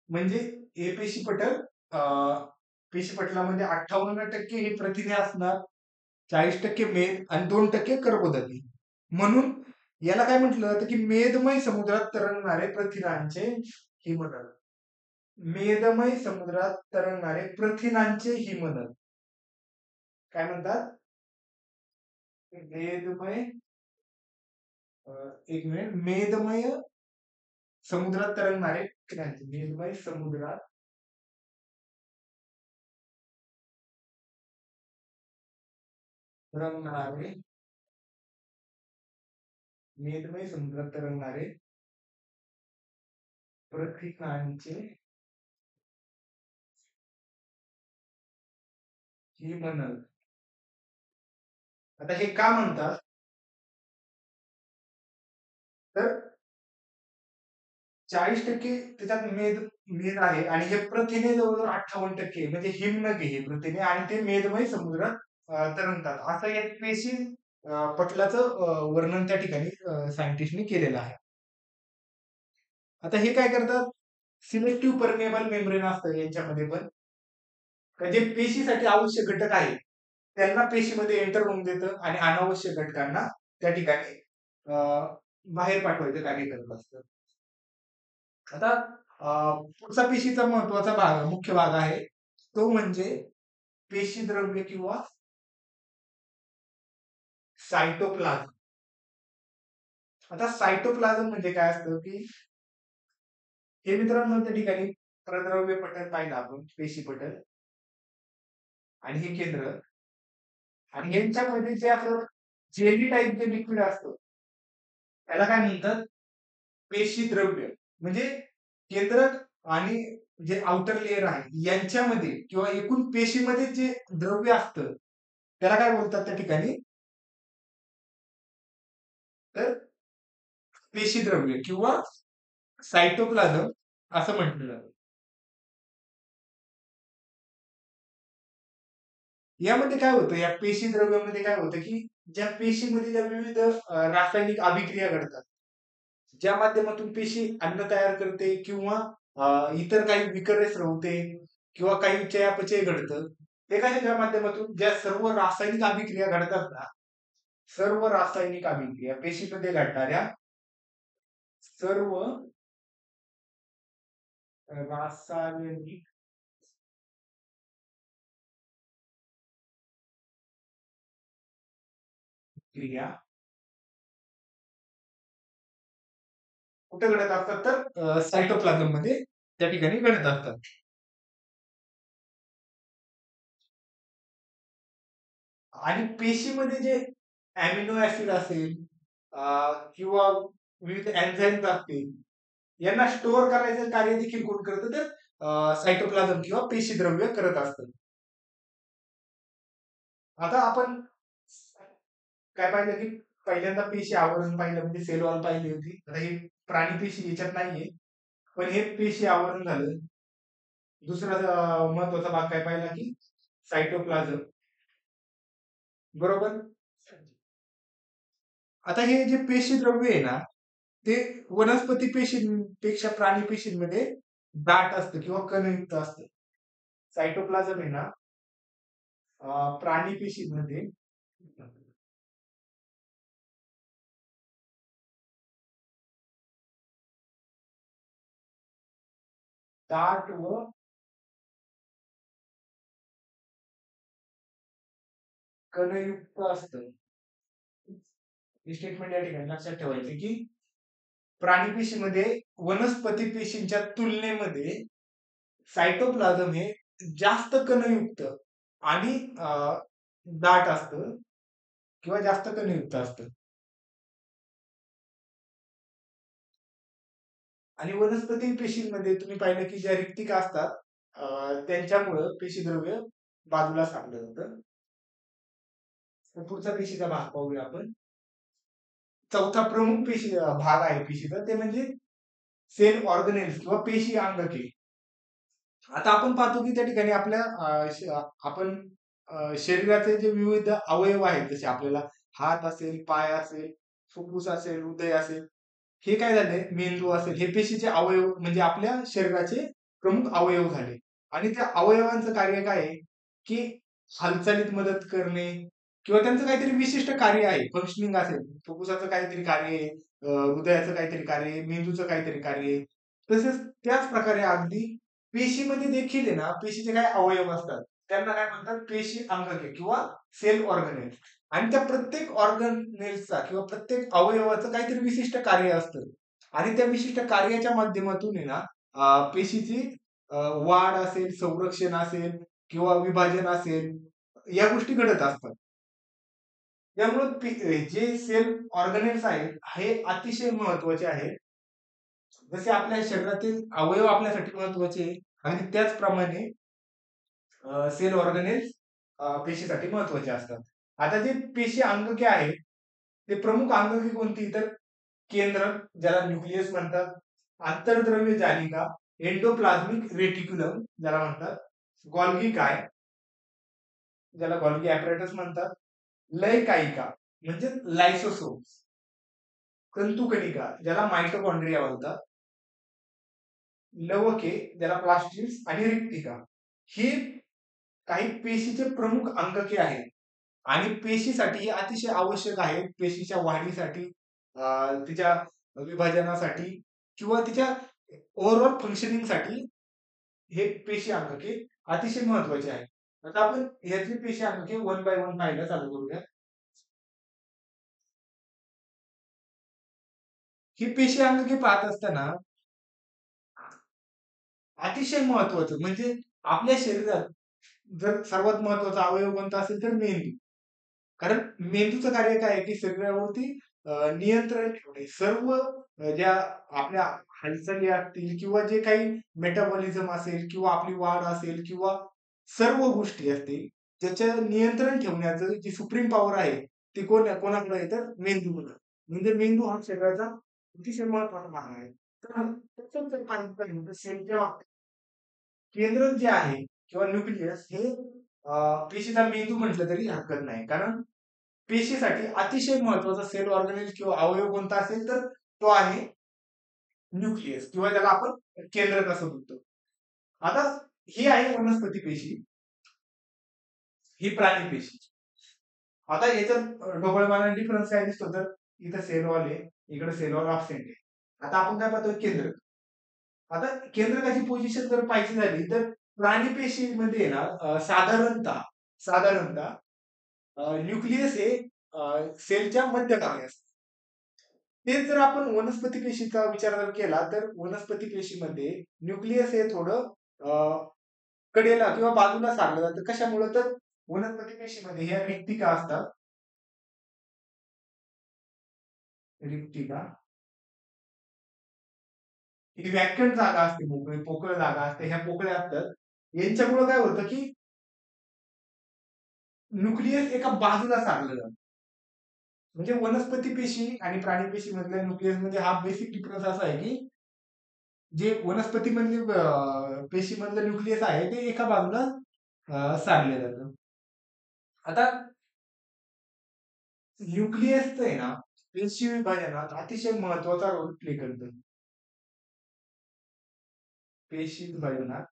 [SPEAKER 1] म्हणजे हे पेशीपटल पेशीपटलामध्ये 58% हे प्रथिने असणार, 40% मेद आणि 2% कर्बोदके. म्हणून याला काय म्हटलं जातं की मेदमय समुद्रात तरंगणारे प्रथिनांचे हिमनग. मेदमय समुद्रात तरंगणारे प्रथिनांचे हिमनग काय म्हणतात? मेदमय एक मिनिट मेदमय समुद्रात तरंगणारे प्रथिनांचे मेदमय समुद्रात तरंगणारे मेदमय समुद्रात तरंगणारे प्रथिनांचे हिमनग. आता हे का म्हणतात? तर 40% त्याच्यात मेद मेद आहे आणि हे प्रथिने जवळजवळ 58% म्हणजे हिमनग आहे हे प्रथिने आणि ते मेदमय समुद्रात तरंगतात. असं एक पेशी पटलाचं वर्णन त्या ठिकाणी सायंटिस्टनी केलेलं आहे. आता हे काय करतात? सिलेक्टिव्ह परमेबल मेम्ब्रेन असतं यांच्यामध्ये पण. का जे पेशीसाठी आवश्यक घटक आहे, त्यांना पेशीमध्ये एंटर होऊन देतं आणि अनावश्यक घटकांना त्या ठिकाणी बाहेर पाठवायचं कार्य करत असतं. आता पुढचा पेशीचा महत्वाचा भाग मुख्य भाग आहे तो म्हणजे पेशीद्रव्य किंवा सायटोप्लाझम. आता सायटोप्लाझम म्हणजे काय असतं की हे मित्रांनो त्या ठिकाणी प्रद्रव्य पटल पाहिलं आपण पेशी पटल आणि हे केंद्र आणि यांच्यामध्ये जे आपलं जेली टाईप जे लिक्विड असतं त्याला काय म्हणतात? पेशी द्रव्य. म्हणजे केंद्रक आणि जे आउटर लेयर आहे यांच्यामध्ये किंवा एकूण पेशीमध्ये जे द्रव्य असतं त्याला काय बोलतात त्या ठिकाणी? तर पेशीद्रव्य किंवा सायटोप्लाझम असं म्हटलं जातं. यामध्ये काय होतं, या पेशी द्रव्यामध्ये काय होतं, की ज्या पेशीमध्ये ज्या विविध रासायनिक अभिक्रिया घडतात, ज्या माध्यमातून पेशी अन्न तयार करते किंवा इतर काही विकर स्रवते किंवा काही चयापचय घडतं. ते कशाच्या माध्यमातून ज्या सर्व रासायनिक अभिक्रिया घडतात ना, सर्व रासायनिक अभिक्रिया पेशीमध्ये घडणाऱ्या सर्व रासायनिक क्रिया कुठे घडत असतात, तर सायटोप्लाझम मध्ये त्या ठिकाणी घडत असतात. आणि पेशीमध्ये जे अॅमिनो ऍसिड असेल किंवा विविध एन्झाईम्स असतील, यांना स्टोअर करायचं कार्य देखील कोण करतं, तर सायटोप्लाझम किंवा पेशीद्रव्य करत असतं. आता आपण काय पाहिलं, की पहिल्यांदा पेशी आवरण पाहिलं, म्हणजे सेल वॉल पाहिली होती. आता हे प्राणी पेशी याच्यात नाहीये, पण हे पेशी आवरण झालं. दुसरा महत्वाचा भाग काय पाहिला, की सायटोप्लाझम, बरोबर. आता हे जे पेशी द्रव्य आहे ना, ते वनस्पती पेशींपेक्षा प्राणी पेशींमध्ये दाट असतं किंवा कणयुक्त असतं. सायटोप्लाझम आहे ना, प्राणी पेशींमध्ये दाट व कणयुक्त असतं. ही स्टेटमेंट या ठिकाणी लक्षात ठेवायची, की प्राणी पेशीमध्ये वनस्पती पेशींच्या तुलनेमध्ये सायटोप्लाझम हे जास्त कणयुक्त आणि दाट असतं किंवा जास्त कणयुक्त असतं. आणि वनस्पती पेशींमध्ये तुम्ही पाहिलं, की ज्या रिक्तिका असतात, त्यांच्यामुळं पेशीद्रव्य बाजूला सारलं जातं. तर पुढचा पेशीचा भाग पाहूया आपण. चौथा प्रमुख भाग आहे पेशीचा, ते म्हणजे सेल ऑर्गनेल्स किंवा पेशी अंगके. आता आपण पाहतो, की त्या ठिकाणी आपल्या आपण शरीराचे जे विविध अवयव आहेत, जसे आपल्याला हात असेल, पाय असेल, फुफ्फुस असेल, हृदय असेल, हे काय झाले, मेंदू असेल, हे पेशीचे अवयव म्हणजे आपल्या शरीराचे प्रमुख अवयव झाले. आणि त्या अवयवांचं कार्य काय आहे, की हालचालीत मदत करणे किंवा त्यांचं काहीतरी विशिष्ट कार्य आहे, फंक्शनिंग असेल, फुफ्फुसाचं काहीतरी कार्य आहे, हृदयाचं काहीतरी कार्य आहे, मेंदूचं काहीतरी कार्य आहे. तसेच त्याच प्रकारे अगदी पेशीमध्ये देखील आहे ना, पेशीचे काही अवयव असतात, त्यांना काय म्हणतात, पेशी अंगके किंवा सेल ऑर्गनेल. आणि त्या प्रत्येक ऑर्गनेल्सचा किंवा प्रत्येक अवयवाचं काहीतरी विशिष्ट कार्य असतं. आणि त्या विशिष्ट कार्याच्या माध्यमातून आहे ना, पेशीची वाढ असेल, संरक्षण असेल किंवा विभाजन असेल, या गोष्टी घडत असतात. त्यामुळे जे सेल ऑर्गनेल्स आहेत, हे अतिशय महत्वाचे आहेत. जसे आपल्या शरीरातील अवयव आपल्यासाठी महत्वाचे आहे, आणि त्याचप्रमाणे सेल ऑर्गनेल्स पेशीसाठी महत्वाचे असतात. आता जे पेशी अंगके आहेत, ते प्रमुख अंगके कोणती, तर केंद्र, ज्याला न्यूक्लियस म्हणतात, आंतरद्रव्य जालिका, एंडोप्लाझ्मिक रेटिक्युलम ज्याला म्हणतात, गॉल्गी काय, ज्याला गॉल्गी ऍपरेटस म्हणतात, लयकाइका म्हणजे लायसोसोम, तंतुकणिका ज्याला माइटोकॉन्ड्रिया म्हणतात, लवके ज्याला प्लास्टिड्स, आणि रिक्तिका, ही काही पेशीचे प्रमुख अंगके आहेत. आणि पेशीसाठी हे अतिशय आवश्यक आहे, पेशीच्या वाढीसाठी, तिच्या विभाजनासाठी किंवा तिच्या ओव्हरऑल फंक्शनिंगसाठी हे पेशी अंगके अतिशय महत्वाचे आहे. आता आपण यातली पेशी अंगके वन बाय वन पाहायला चालू करूया. ही पेशी अंगके पाहत असताना अतिशय महत्वाचं म्हणजे आपल्या शरीरात जर सर्वात महत्वाचा अवयव कोणता असेल, तर मेंदू. कारण मेंदूचं कार्य काय आहे, की शरीरावरती नियंत्रण ठेवणे, सर्व ज्या आपल्या हालचाली असतील किंवा जे काही मेटाबॉलिझम असेल किंवा आपली वाढ असेल किंवा सर्व गोष्टी असतील, त्याचं नियंत्रण ठेवण्याचं जी सुप्रीम पॉवर आहे, ती कोणाकडे आहे, तर मेंदूकडे. म्हणजे मेंदू हा शरीराचा अतिशय महत्वाचा भाग आहे. तर त्याचं जर पाहिलं तर सेलच्या केंद्र जे आहे किंवा न्यूक्लियस हे पेशीचा मेंदू म्हटलं तरी हरकत नाही. कारण पेशीसाठी अतिशय महत्वाचा सेल ऑर्गनेल किंवा अवयव कोणता असेल तर तो आहे न्यूक्लियस किंवा त्याला आपण केंद्रक असं म्हणतो. आता ही आहे वनस्पती पेशी, ही प्राणी पेशी. आता याच्यात ढोबळमानाने डिफरन्स काय दिसतो तर इथं सेल वॉल आहे, इकडे सेल वॉल ऑब्सेंट आहे. आता आपण काय पाहतोय केंद्रक. आता केंद्रकाची पोझिशन जर पाहिजे झाली तर प्राणी पेशीमध्ये ना साधारणतः न्यूक्लियस हे सेलच्या मध्यभागी असतं. तेच जर आपण वनस्पती पेशीचा विचार जर केला तर वनस्पती पेशीमध्ये न्यूक्लियस हे थोडं कडेला किंवा बाजूला सारलं जातं. कशामुळे तर वनस्पती पेशीमध्ये ह्या रिक्तिका असतात. रिक्तिका ही व्याख्यान जागा असते, मोकळी पोकळ जागा असते, ह्या पोकळ्या असतात. यांच्यामुळे काय होतं की न्यूक्लियस एका बाजूला सारलं जातं. म्हणजे वनस्पती पेशी आणि प्राणी पेशी मधल्या न्यूक्लियस मध्ये हा बेसिक डिफरन्स असा आहे की जे वनस्पती मधले पेशी मधलं न्यूक्लियस आहे ते एका बाजूला सारले जातं. आता न्यूक्लियस आहे ना पेशी विभाजनात अतिशय महत्वाचा रोल प्ले करतं. पेशी विभाजनात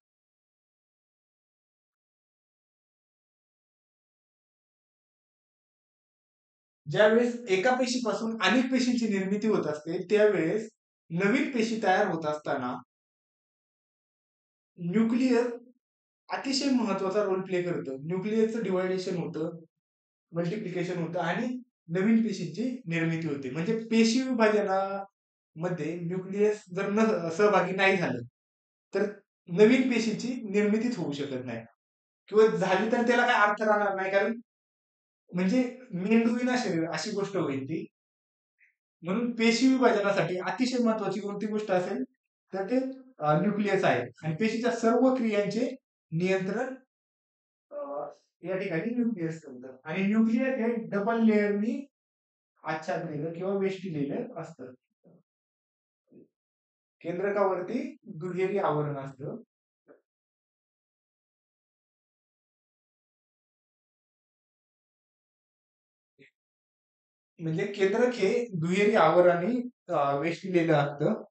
[SPEAKER 1] ज्यावेळेस एका पेशीपासून अनेक पेशींची निर्मिती होत असते त्यावेळेस नवीन पेशी तयार होत असताना न्यूक्लियस अतिशय महत्वाचा रोल प्ले करतं. न्यूक्लियसचं डिवायडेशन होतं, मल्टिप्लिकेशन होतं आणि नवीन पेशींची निर्मिती होते. म्हणजे पेशी विभाजनामध्ये न्यूक्लियस जर सहभागी नाही झालं तर नवीन पेशीची निर्मितीच होऊ शकत नाही किंवा झाली तर त्याला काय अर्थ राहणार नाही. कारण म्हणजे मेंदूविना शरीर अशी गोष्ट होईल ती. म्हणून पेशी विभाजनासाठी अतिशय महत्वाची कोणती गोष्ट असेल तर ते न्यूक्लियस आहे आणि पेशीच्या सर्व क्रियांचे नियंत्रण या ठिकाणी न्यूक्लियस करतं आणि न्यूक्लियस हे डबल लेअरनी आच्छादलेलं किंवा वेष्टिलेलं असतं. केंद्रकावरती दुहेरी आवरण असतं. म्हणजे केंद्रक हे दुहेरी आवरणाने वेष्टिलेलं असतं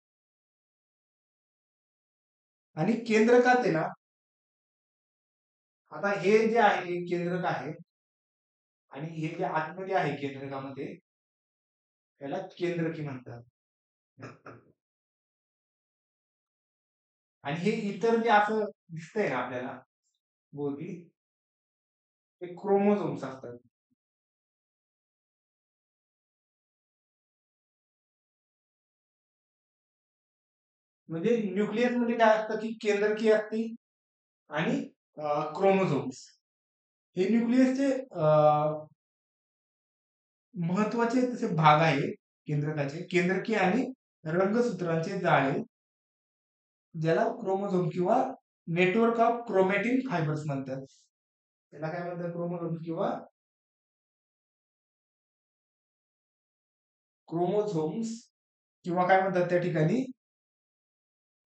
[SPEAKER 1] आणि केंद्रकात आहे ना, आता हे जे आहे हे केंद्रक आहे आणि हे जे आतमध्ये आहे केंद्रकामध्ये त्याला केंद्रकी म्हणतात. आणि हे इतर जे असं दिसतंय ना आपल्याला बोधी ते क्रोमोझोम्स असतात. म्हणजे न्यूक्लियस मध्ये काय असतं की केंद्रकीय असते आणि क्रोमोझोम्स हे न्यूक्लियसचे महत्वाचे तसे भाग आहे. केंद्रकाचे केंद्रकीय आणि रंगसूत्रांचे जाळे ज्याला क्रोमोझोम किंवा नेटवर्क ऑफ क्रोमॅटिन फायबर्स म्हणतात. त्याला काय म्हणतात क्रोमोझोम किंवा क्रोमोझोम्स किंवा काय म्हणतात त्या ठिकाणी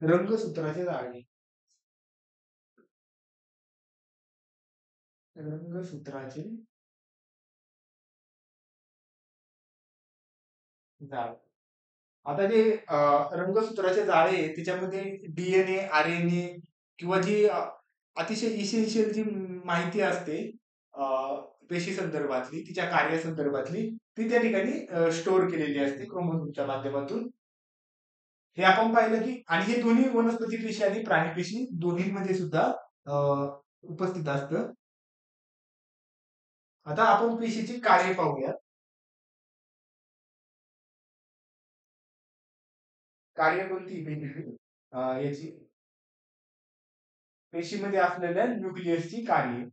[SPEAKER 1] रंगसूत्राचे जाळे. रंगसूत्राचे जाळ. आता जे रंगसूत्राचे जाळे आहे त्याच्यामध्ये डीएनए, आरएनए किंवा जी अतिशय इसेन्शियल जी माहिती असते पेशी संदर्भातली, तिच्या कार्यासंदर्भातली ती त्या ठिकाणी स्टोअर केलेली असते क्रोमोझोमच्या माध्यमातून. हे आपण पाहिलं की आणि हे दोन्ही वनस्पती पेशी आणि प्राणी पेशी दोन्हीमध्ये सुद्धा उपस्थित असतं. आता आपण पेशीची कार्य पाहूया. कार्य कोणती पेशीची याची पेशीमध्ये असलेल्या न्यूक्लियसची कार्य.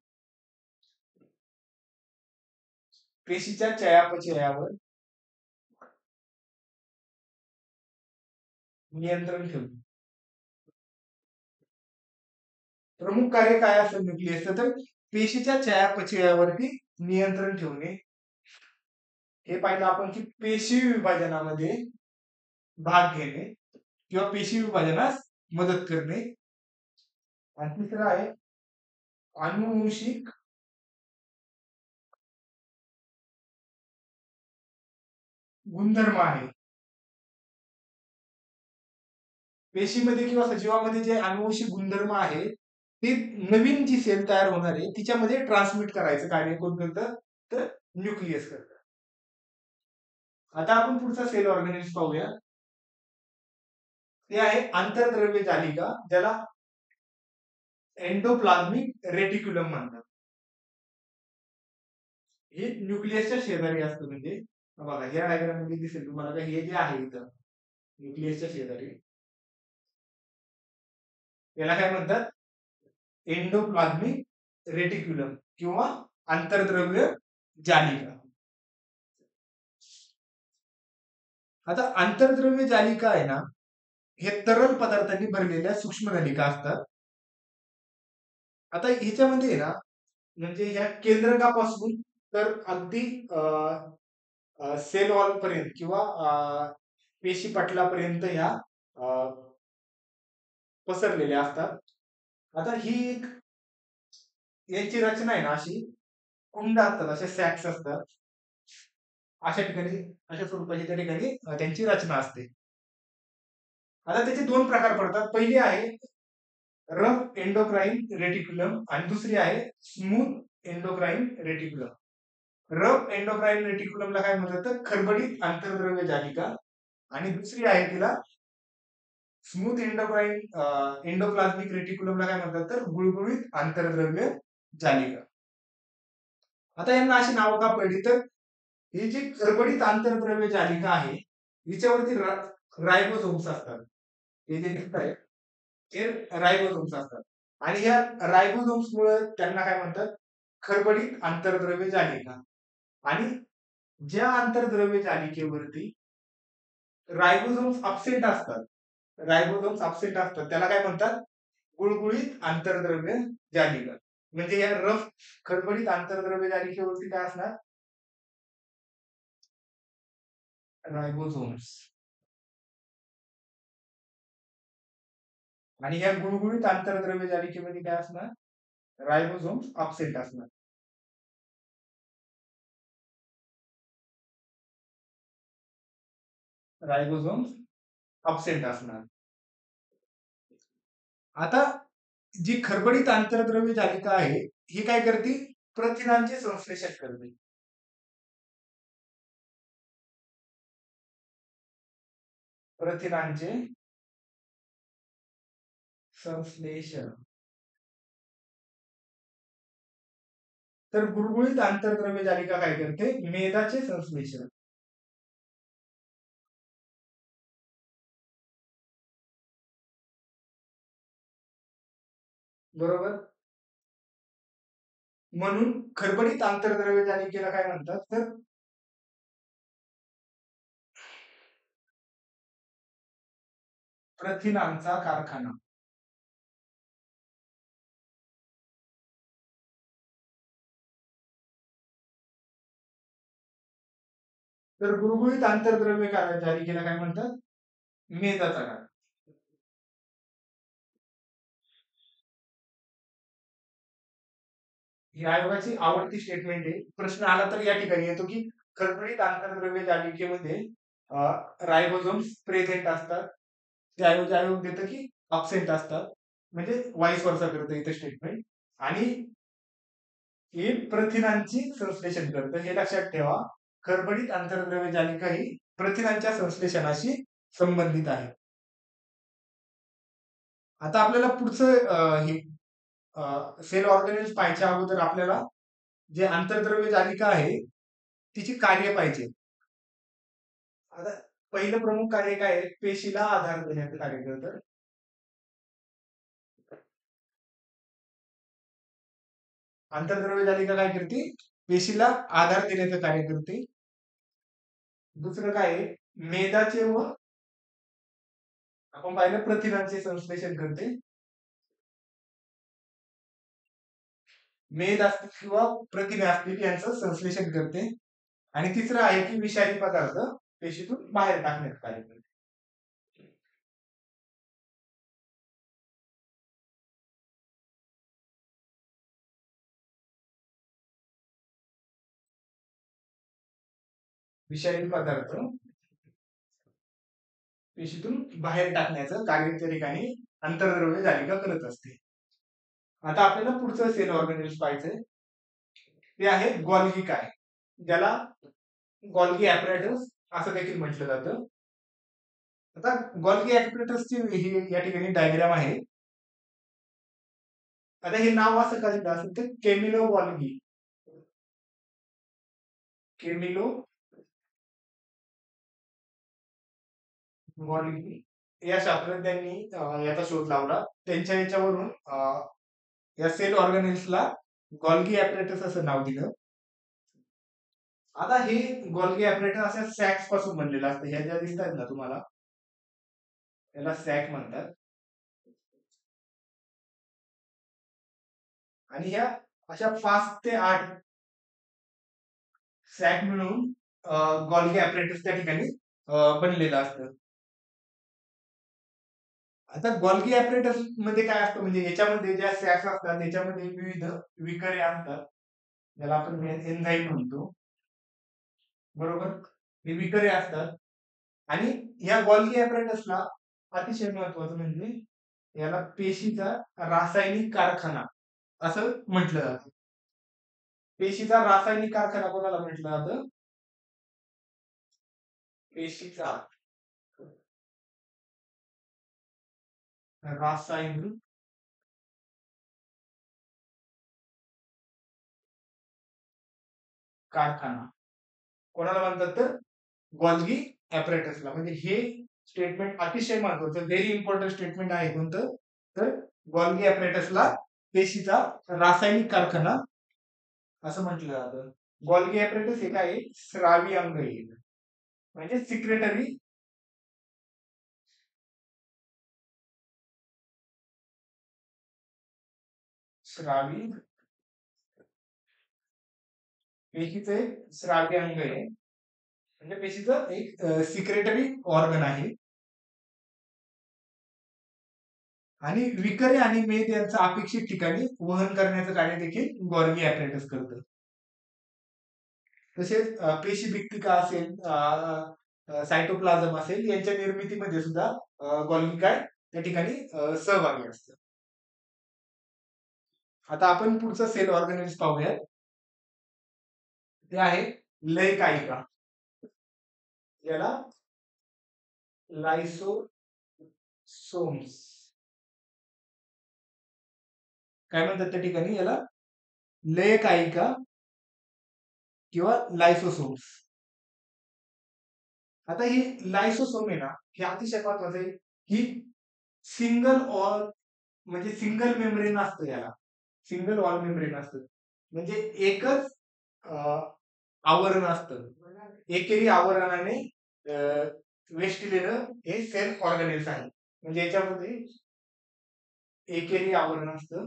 [SPEAKER 1] पेशीच्या चयापचयावर नियंत्रण ठेवणे. प्रमुख कार्य काय असेल न्यूक्लियसचं तर पेशीच्या चयापचयावरती नियंत्रण ठेवणे. हे पाहिलं आपण की पेशी विभाजनामध्ये भाग घेणे किंवा पेशी विभाजनास मदत करणे. आणि तिसरं आहे अनुवंशिक गुणधर्म आहे. पेशीमध्ये किंवा सजीवामध्ये जे अनुवंशिक गुणधर्म आहे ते नवीन जी सेल तयार होणार आहे तिच्यामध्ये ट्रान्समिट करायचं कार्य कोण करतं, तर न्यूक्लियस करतं. आता आपण पुढचा सेल ऑर्गॅनिझम पाहूया. ते आहे आंतरद्रव्य जालिका, ज्याला एंडोप्लाझ्मिक रेटिक्युलम म्हणतात. हे न्यूक्लियसच्या शेजारी असतं. म्हणजे बघा ह्या डायग्राम मध्ये दिसेल तुम्हाला का हे जे आहे इथं न्यूक्लियसच्या शेजारी याला काय म्हणतात, एंडोप्लाझ्मिक रेटिक्युलम किंवा आंतरद्रव्य जालिका. आता आंतरद्रव्य जालिका आहे ना, हे तरल पदार्थांनी भरलेल्या सूक्ष्म नलिका असतात. आता ह्याच्यामध्ये आहे ना, म्हणजे ह्या केंद्रकापासून तर अगदी सेल वॉल पर्यंत किंवा पेशी पटलापर्यंत ह्या पसरलेल्या असतात. आता ही एक याची रचना आहे ना अशी कुंड असतात, असे सॅक्स असतात. अशा ठिकाणी अशा स्वरूपाची त्या ठिकाणी त्यांची रचना असते. आता त्याचे दोन प्रकार पडतात. पहिली आहे रफ एंडोक्राइन रेटिक्युलम आणि दुसरी आहे smooth endocrine reticulum. Rough endocrine रेटिक्युलमला काय म्हणतात, तर खरबडीत आंतरद्रव्य जालिका, आणि दुसरी आहे तिला स्मूथ एंडोप्लाझ्मिक रेटिक्युलमला काय म्हणतात, तर गुळगुळीत आंतरद्रव्य जालिका. आता यांना अशी नाव का पडली, तर ही जी खरबडीत आंतरद्रव्य जालिका आहे हिच्यावरती रायबोसोम्स असतात. हे जे दिसत आहे हे रायबोसोम्स असतात, आणि या रायबोसोम्स मुळे त्यांना काय म्हणतात, खरबडीत आंतरद्रव्य जालिका. आणि ज्या आंतरद्रव्य जालिकेवरती रायबोसोम्स अब्सेंट असतात, त्याला काय म्हणतात, गुळगुळीत आंतरद्रव्य जालिका. म्हणजे या रफ खडबडीत आंतरद्रव्य जालिकेवरती काय असणार, रायबोसोम्स, आणि या गुळगुळीत आंतरद्रव्य जालिकेमध्ये काय असणार, रायबोसोम्स अब्सेंट असणार. रायबोसोम्स अब्सेंट असणार. आता जी खरबडीत आंतरद्रव्य जालिका आहे ही काय करते, प्रथिनांचे संश्लेषण करते. प्रथिनांचे संश्लेषण. तर गुळगुळीत आंतरद्रव्य जालिका काय करते, मेदाचे संश्लेषण. बरोबर. म्हणून खरबडीत आंतरद्रव्य जालिकेला काय म्हणतात, तर प्रथिनांचा कारखाना. तर गुळगुळीत आंतरद्रव्य जालिकेला काय म्हणतात, मेदाचा कारखाना. ही आयोगाची आवडती स्टेटमेंट आहे. प्रश्न आला तर या ठिकाणी येतो की खरबडीत आंतरद्रव्य जालिकेमध्ये रायबोसोम्स प्रेझेंट असतात, त्याऐवजी आयोग देतं की अब्सेंट असतात. म्हणजे वाईस वर्सा करतं इथे स्टेटमेंट. आणि हे प्रथिनांची संश्लेषण करतं, हे लक्षात ठेवा. खरबडीत आंतरद्रव्य जालिका ही प्रथिनांच्या संश्लेषणाशी संबंधित आहे. आता आपल्याला पुढचं हे सेल ऑर्गॅनिझम पाहायच्या अगोदर आपल्याला जे आंतरद्रव्य जालिका आहे तिची कार्य पाहिजे. आता पहिलं प्रमुख कार्य काय आहे, पेशीला आधार देण्याचं कार्य करतं. आंतरद्रव्य जालिका काय करते, पेशीला आधार देण्याचं कार्य करते. दुसरं काय आहे, मेदाचे व आपण पाहिलं प्रथिनांचे संश्लेषण करते. मेद असतील किंवा प्रथिने असतील यांचं संश्लेषण करते. आणि तिसरं आहे की विषारी पदार्थ पेशीतून बाहेर टाकण्याचं कार्य करते. विषारी पदार्थ पेशीतून बाहेर टाकण्याचं कार्य त्या ठिकाणी अंतर्द्रव्य जालिका करत असते. आता आपल्याला पुढचं सेल ऑर्गॅनिल्स पाहायचंय. ते आहे गॉल्गी काय, ज्याला गॉल्गी ॲपरेटस असं देखील म्हटलं जातं. आता गॉल्गी ॲपरेटसची ही या ठिकाणी डायग्राम आहे. आता हे नाव असं का दिलं असेल तर केमिलो गॉल्गी, केमिलो गॉल्गी या शास्त्रज्ञांनी याचा शोध लावला. त्यांच्या याच्यावरून या सेल ऑर्गॅनिल्सला गॉल्गी ॲपरेटस असं नाव दिलं. आता हे गॉल्गी ॲपरेटस अशा सॅक्स पासून बनलेलं असतं. ह्या ज्या दिसतात ना तुम्हाला, याला सॅक म्हणतात. आणि ह्या अशा 5 ते 8 सॅक मिळून गॉल्गी ॲपरेटस त्या ठिकाणी बनलेलं असतं. आता गॉल्गी ॲपरेटस मध्ये काय असतं, म्हणजे याच्यामध्ये ज्या सॅक्स असतात त्याच्यामध्ये विविध विकरे असतात, ज्याला आपण एन्झाईम म्हणतो. बरोबर, हे विकरे असतात. आणि या गॉल्गी ॲपरेटसला अतिशय महत्वाचं म्हणजे याला पेशीचा रासायनिक कारखाना असं म्हटलं जातं. पेशीचा रासायनिक कारखाना कोणाला म्हटलं जातं? पेशीचा रासायनिक कारखाना कोणाला म्हणतात तर गॉल्गी ॲपरेटसला. म्हणजे हे स्टेटमेंट अतिशय महत्वाचं, व्हेरी इम्पॉर्टंट स्टेटमेंट आहे. कोणतं तर गॉल्गी ॲपरेटसला पेशीचा रासायनिक कारखाना असं म्हटलं जातं. गॉल्गी ॲपरेटस हे काय, स्रावी अंग आहे, म्हणजे सिक्रेटरी स्रावी, पेशीचं एक स्रावी अंग आहे, म्हणजे पेशीचं एक सिक्रेटरी ऑर्गन आहे. आणि विकरे आणि मेद यांचं अपेक्षित ठिकाणी वहन करण्याचं कार्य देखील गॉल्गी ॲपरेटस करतं. तसेच पेशी भित्तिका असेल, सायटोप्लाझम असेल, यांच्या निर्मितीमध्ये सुद्धा गॉल्गी काय त्या ठिकाणी सहभागी असतं. आता आपण पुढचं सेल ऑर्गॅनिल्स पाहूयात. ते आहे लयकालिका, याला लायसोसोम्स काय म्हणतात त्या ठिकाणी, याला लयकालिका किंवा लायसोसोम्स. आता ही लायसोसोम आहे ना, हे अतिशय महत्वाचं आहे. ही सिंगल ऑल, म्हणजे सिंगल मेम्ब्रेन असतं, याला सिंगल वॉल मेम्ब्रेन असतं. म्हणजे एकच आवरण असतं, एकेरी आवरणाने वेष्टलेलं हे सेल ऑर्गॅनिल्स आहे. म्हणजे याच्यामध्ये एकेरी आवरण असतं.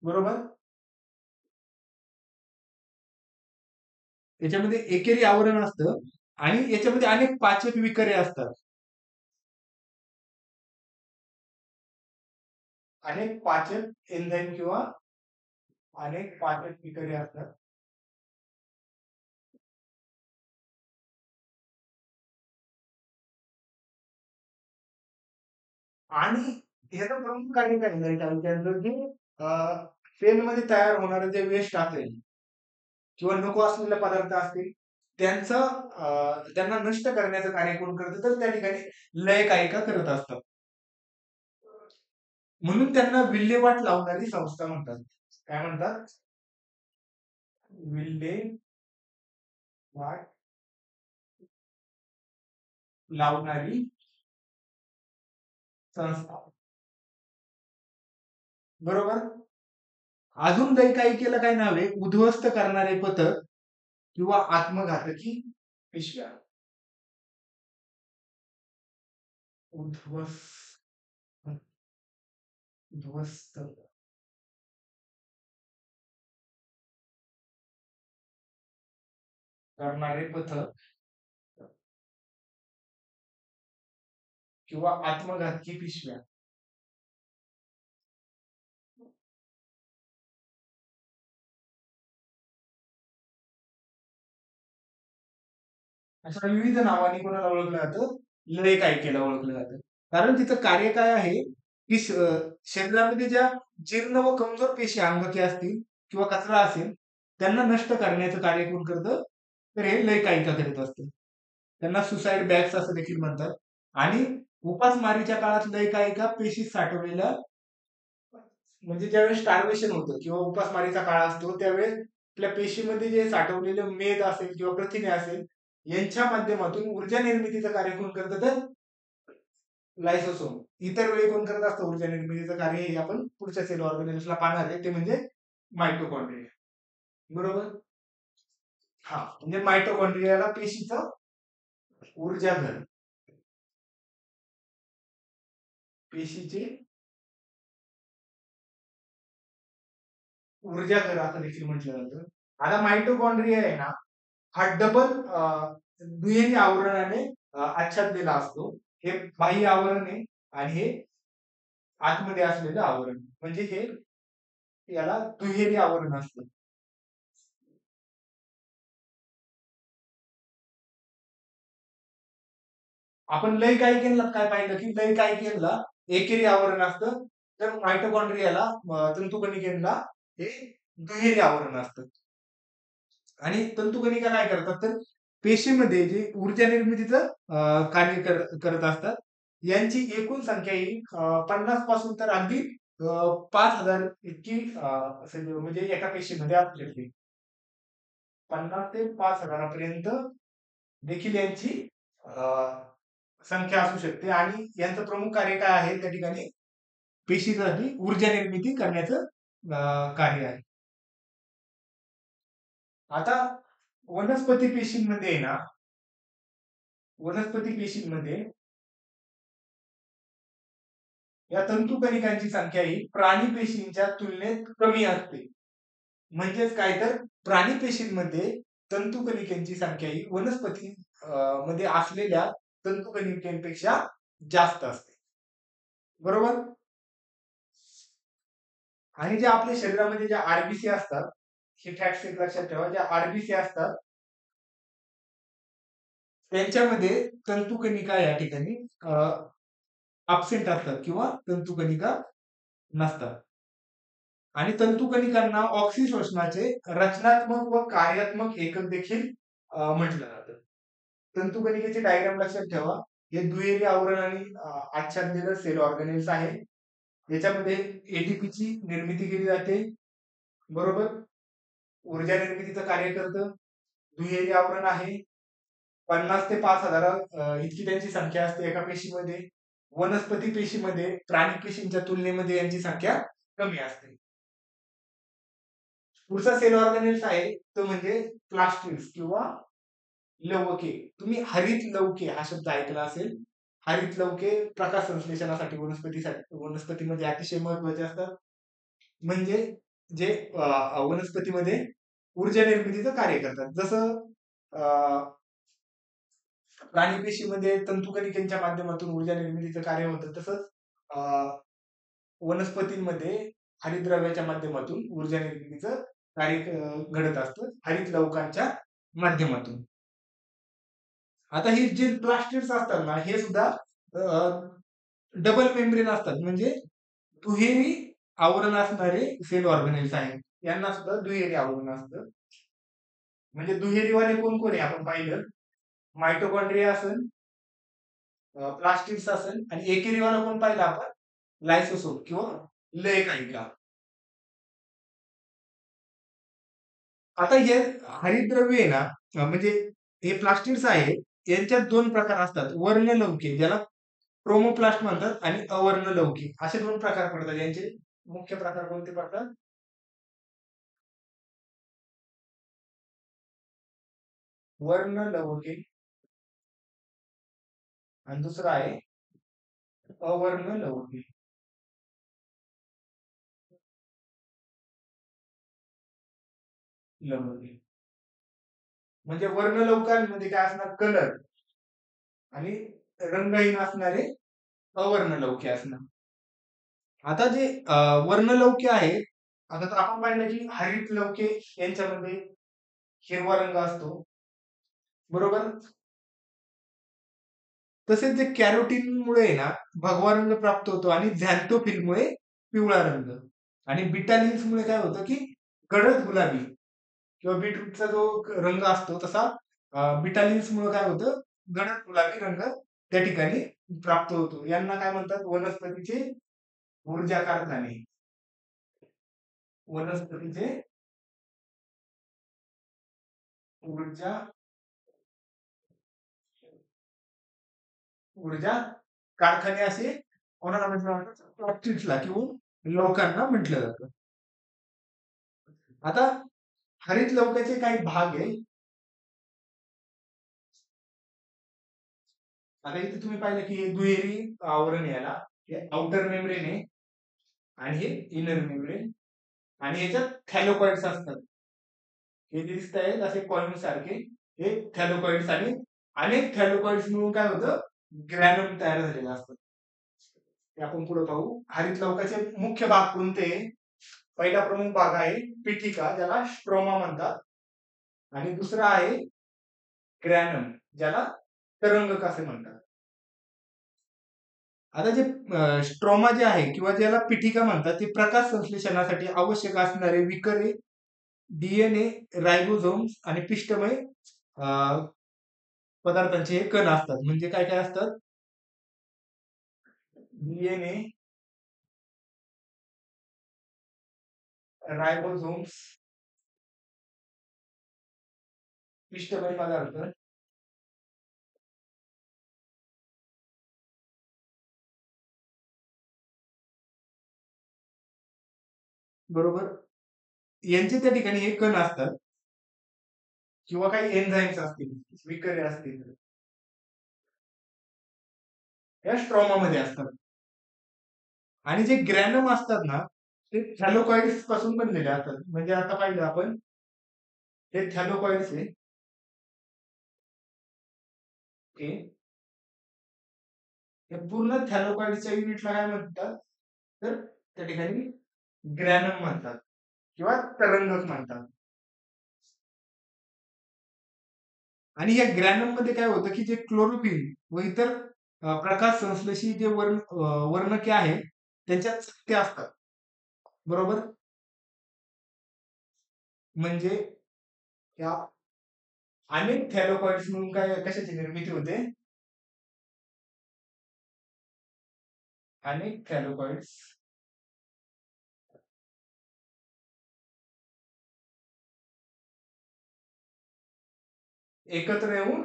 [SPEAKER 1] बरोबर, याच्यामध्ये एकेरी आवरण असतं आणि याच्यामध्ये अनेक पाचक विकरे असतात. अनेक पाचक एन्झाईम किंवा अनेक पाचक विकरे असतात. आणि ह्याचं प्रमुख कार्य काय आहे त्यांचं, की सेलमध्ये तयार होणारे जे वेस्ट असेल किंवा नको असलेले पदार्थ असतील, त्यांचं त्यांना नष्ट करण्याचं कार्य कोण करतं तर त्या ठिकाणी लयकालिका करत असतात. म्हणून त्यांना विल्हेवाट लावणारी संस्था म्हणतात. काय म्हणतात? विल्हेवाट लावणारी संस्था. बरोबर. अजून काही केलं काय नाव आहे, उद्ध्वस्त करणारे पथक किंवा आत्मघातकी पिशव्या. उद्ध्वस्त उद्ध्वस्त करणारे पथक किंवा आत्मघातकी पिशव्या. अशा विविध नावाने कोणाला ओळखलं जातं? लयकालिकेला ओळखलं जातं. कारण तिचं कार्य काय आहे, की शरीरामध्ये ज्या जीर्ण व कमजोर पेशी अंगके असतील किंवा कचरा असेल, त्यांना नष्ट करण्याचं कार्य कोण करतं? तर हे लयकालिका करीत असतं. त्यांना सुसाईड बॅग्स असं देखील म्हणतात. आणि उपासमारीच्या काळात लयकालिका पेशीत साठवलेल्या, म्हणजे ज्यावेळेस स्टार्वेशन होतं किंवा उपासमारीचा काळ असतो त्यावेळेस आपल्या पेशीमध्ये जे साठवलेलं मेद असेल किंवा प्रथिने असेल यांच्या माध्यमातून ऊर्जा निर्मितीचं कार्य कोण करतं? तर लायसोसोम. इतर वेळी कोण करत असतं ऊर्जा निर्मितीचं कार्य? हे आपण पुढच्या सेल ऑर्गॅनिजमला पाहणार आहे, ते म्हणजे मायटोकॉन्ड्रिया. बरोबर? हा, म्हणजे मायटोकॉन्ड्रियाला पेशीचं ऊर्जा घर, पेशीचे ऊर्जा घर असं देखील म्हटलं जातं. आता मायटोकॉन्ड्रिया आहे ना, हा डबल दुहेरी आवरणाने आच्छादलेला असतो. हे बाह्य आवरण आहे आणि हे आतमध्ये असलेलं आवरण, म्हणजे हे याला दुहेरी आवरण असतं. आपण लय काय काय पाहिलं, की लय काय एकेरी आवरण असतं, तर मायटोकॉन्ड्रियाला तंतुकणिकेला हे दुहेरी आवरण असतं. आणि तंतुकणिका काय करतात, तर पेशीमध्ये जे ऊर्जा निर्मितीचं कार्य करत असतात, यांची एकूण संख्या ही 50 पासून तर अगदी 5,000 इतकी असं म्हणजे एका पेशीमध्ये असू शकते. 50 ते 5,000पर्यंत देखील यांची संख्या असू शकते. आणि यांचं प्रमुख कार्य काय आहे त्या ठिकाणी? पेशीसाठी ऊर्जा निर्मिती करण्याचं कार्य आहे. आता वनस्पती पेशींमध्ये आहे ना, वनस्पती पेशींमध्ये या तंतुकणिकांची संख्या ही प्राणी पेशींच्या तुलनेत कमी असते. म्हणजेच काय, तर प्राणी पेशींमध्ये तंतुकणिकांची संख्या ही वनस्पती मध्ये असलेल्या तंतुकणिकांपेक्षा जास्त असते. बरोबर? आणि जे आपल्या शरीरामध्ये ज्या आरबीसी असतात, हे फॅक्ट एक लक्षात ठेवा, ज्या आरबीसी असतात त्यांच्यामध्ये तंतुकणिका या ठिकाणी अब्सेंट असतात किंवा तंतुकणिका नसतात. आणि तंतुकणिकांना ऑक्सिशोषणाचे रचनात्मक व कार्यात्मक एकक देखील म्हटलं जातं. तंतुकणिकेचे डायग्राम लक्षात ठेवा. हे दुहेरी आवरण आणि आच्छादलेलं सेल ऑर्गॅनिल्स आहे. याच्यामध्ये एटीपीची निर्मिती केली जाते. बरोबर? ऊर्जा निर्मितीचं कार्य करतं. दुहेरी आवरण आहे. 50 ते 5,000 इतकी त्यांची संख्या असते एका पेशीमध्ये. वनस्पती पेशीमध्ये प्राणी पेशींच्या तुलनेमध्ये यांची संख्या कमी असते. पुढचा सेल ऑर्गॅनिल्स आहे तो म्हणजे प्लास्टिड्स किंवा लवके. तुम्ही हरित लवके हा शब्द ऐकला असेल. हरित लवके प्रकाश संश्लेषणासाठी वनस्पतीमध्ये अतिशय महत्वाचे असतात. म्हणजे जे वनस्पतीमध्ये ऊर्जा निर्मितीचं कार्य करतात. जसं प्राणी पेशीमध्ये तंतुकणिकांच्या माध्यमातून ऊर्जा निर्मितीचं कार्य होतं, तसंच वनस्पतींमध्ये हरितद्रव्याच्या माध्यमातून ऊर्जा निर्मितीचं कार्य घडत असतं हरित लवकांच्या माध्यमातून. आता हे जे प्लास्टिड्स असतात ना, हे सुद्धा डबल मेम्ब्रेन असतात, म्हणजे दुहेरी आवरण असणारे सेल ऑर्गॅनिल्स आहेत. यांना सुद्धा दुहेरी आवरण असतं. म्हणजे दुहेरीवाले कोण कोण आहे आपण पाहिलं, मायटोकॉन्ड्रिया असेल, प्लास्टिड्स असेल, आणि एकेरीवाला कोण पाहिलं आपण, लायसोसोम किंवा लय कालिका. आता हे हरितद्रव्य आहे ना, म्हणजे हे प्लास्टिड्स आहे, यांच्यात दोन प्रकार असतात. वर्णलौकिक, ज्याला क्रोमोप्लास्ट म्हणतात, आणि अवर्णलौकिक असे दोन प्रकार पडतात. यांचे मुख्य प्रकार कोणते पडतात? वर्णलौकिक आणि दुसरा आहे अवर्णलौकिक. लौकिक म्हणजे वर्णलौकांमध्ये काय असणार? कलर. आणि रंगहीन असणारे अवर्णलौके असणार. आता जे वर्णलौके आहेत, आता तर आपण पाहिलं की हरित लौके यांच्यामध्ये हिरवा रंग असतो. बरोबर? तसेच जे कॅरोटीनमुळे आहे ना भगवा रंग प्राप्त होतो आणि झॅन्थोफिलमुळे पिवळा रंग आणि बिटालिन्समुळे काय होतं की गडद गुलाबी किंवा बीटरूटचा जो रंग असतो तसा बिटालिन्समुळे काय होतं गडद गुलाबी रंग त्या ठिकाणी प्राप्त होतो. यांना काय म्हणतात वनस्पतीचे ऊर्जा कारखाने. वनस्पतीचे ऊर्जा ऊर्जा कारखाने असे कोणाला म्हटलं जातं प्लॉस्टिक्सला किंवा लोकांना म्हटलं जातं. आता हरित लवकाचे काही भाग आहे. आता इथे तुम्ही पाहिलं की हे दुहेरी आवरण याला हे आउटर मेम्ब्रेन आहे आणि हे इनर मेम्ब्रेन आणि याच्यात थॅलोकॉइड्स असतात. हे जे दिसत आहेत असे कॉलम सारखे हे थॅलोकॉइड्स आणि अनेक थॅलोकॉइड्स मिळून काय होतं ग्रॅनम तयार झालेलं असतं. ते आपण पुढे पाहू. हरित लवकाचे मुख्य भाग कोणते? पहिला प्रमुख भाग आहे पिठिका ज्याला स्ट्रोमा म्हणतात आणि दुसरा आहे ग्रॅनम ज्याला तरंगक असे म्हणतात. आता जे स्ट्रोमा जे आहे किंवा ज्याला पिठिका म्हणतात ते प्रकाश संश्लेषणासाठी आवश्यक असणारे विकरे डीएनए रायबोझोम्स आणि पिष्टमय पदार्थांचे हे कण असतात. म्हणजे काय काय असतात? डीएनए रायबोझोम्स पिष्टमय पदार्थ बरोबर यांचे त्या ठिकाणी हे कण असतात किंवा काही एन्झाईम्स असतील विकरे असतील या स्ट्रोमामध्ये असतात आणि जे ग्रॅनम असतात ना ते थॅलोकॉइड्स पासून बनलेले असतात. म्हणजे आता पाहिलं आपण हे थॅलोकॉइड्स आहे हे पूर्ण थॅलोकॉइडच्या युनिटला काय म्हणतात तर त्या ठिकाणी ग्रॅनम म्हणतात किंवा तरंगक म्हणतात. आणि या ग्रॅनम मध्ये काय होतं की जे क्लोरोफिल व इतर प्रकाश संश्लेषी जे वर्णके आहेत त्यांच्यात ते असतात. बरोबर म्हणजे या अनेक थॅलोकॉइड्स म्हणून काय कशाची निर्मिती होते? अनेक थॅलोकॉइड्स एकत्र येऊन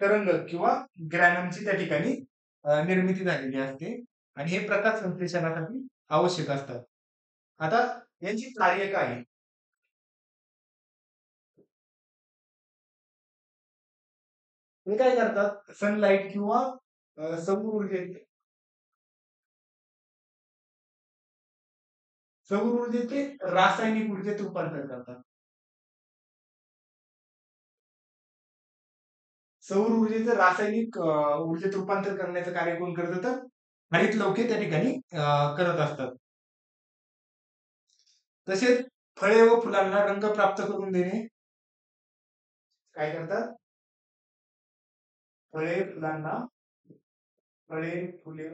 [SPEAKER 1] तरंगक किंवा ग्रॅनमची त्या ठिकाणी निर्मिती झालेली असते आणि हे प्रकाश संश्लेषणासाठी आवश्यक असतात. आता यांची कार्य काय आहे? हे काय करतात सनलाईट किंवा सौर ऊर्जेचे सौर ऊर्जेचे रासायनिक ऊर्जेत रूपांतर करतात. सौर ऊर्जेचं रासायनिक ऊर्जेत रूपांतर करण्याचं कार्य कोण करत तर हरित लवके त्या ठिकाणी करत असतात. तसेच फळे व फुलांना रंग प्राप्त करून देणे काय करतात? फळे फुलांना फळे फुले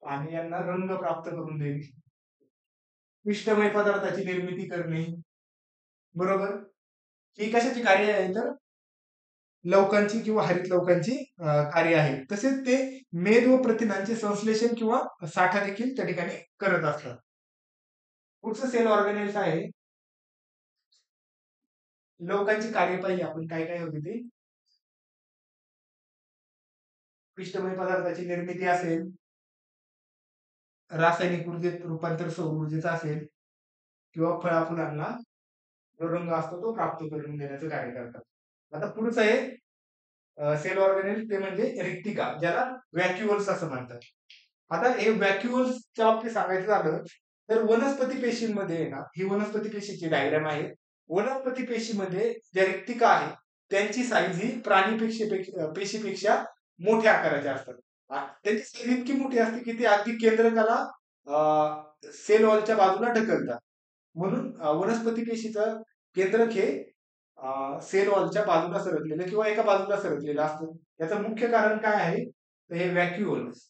[SPEAKER 1] आणि यांना रंग प्राप्त करून देणे पिष्टमय पदार्थाची निर्मिती करणे. बरोबर ही कशाची कार्य आहे तर लवकांची किंवा हरित लवकांची कार्य आहेत. तसेच ते मेद व प्रथिनांचे संश्लेषण किंवा साठा देखील त्या ठिकाणी करत असतात. पुढचं सेल ऑर्गॅनेल्स आहे. लवकांची कार्य पाहिजे आपण काय काय होते ते पिष्टमय पदार्थाची निर्मिती असेल रासायनिक ऊर्जेत रूपांतर सौर ऊर्जेचा असेल किंवा फळाफुलांना जो रंग असतो तो प्राप्त करून देण्याचं कार्य करतात. आता पुढचं आहे सेल ऑर्गॅनेल ते म्हणजे रिक्तिका ज्याला व्हॅक्युअल्स असं म्हणतात. आता हे व्हॅक्युअल्सच्या बाबतीत सांगायचं झालं तर वनस्पती पेशींमध्ये आहे ना ही वनस्पती पेशीची डायग्राम आहे. वनस्पती पेशीमध्ये ज्या रिक्तिका आहेत त्यांची साईज ही प्राणी पेशीपेक्षा मोठ्या आकाराच्या असतात. त्यांची साईज इतकी मोठी असते की ते अगदी केंद्रकाला सेल वॉलच्या बाजूला ढकलतात. म्हणून वनस्पती पेशीचं केंद्रक हे सेल वॉलच्या बाजूला सरकलेलं किंवा एका बाजूला सरकलेलं असतं. याचं मुख्य कारण काय आहे? तर हे व्हॅक्युओल्स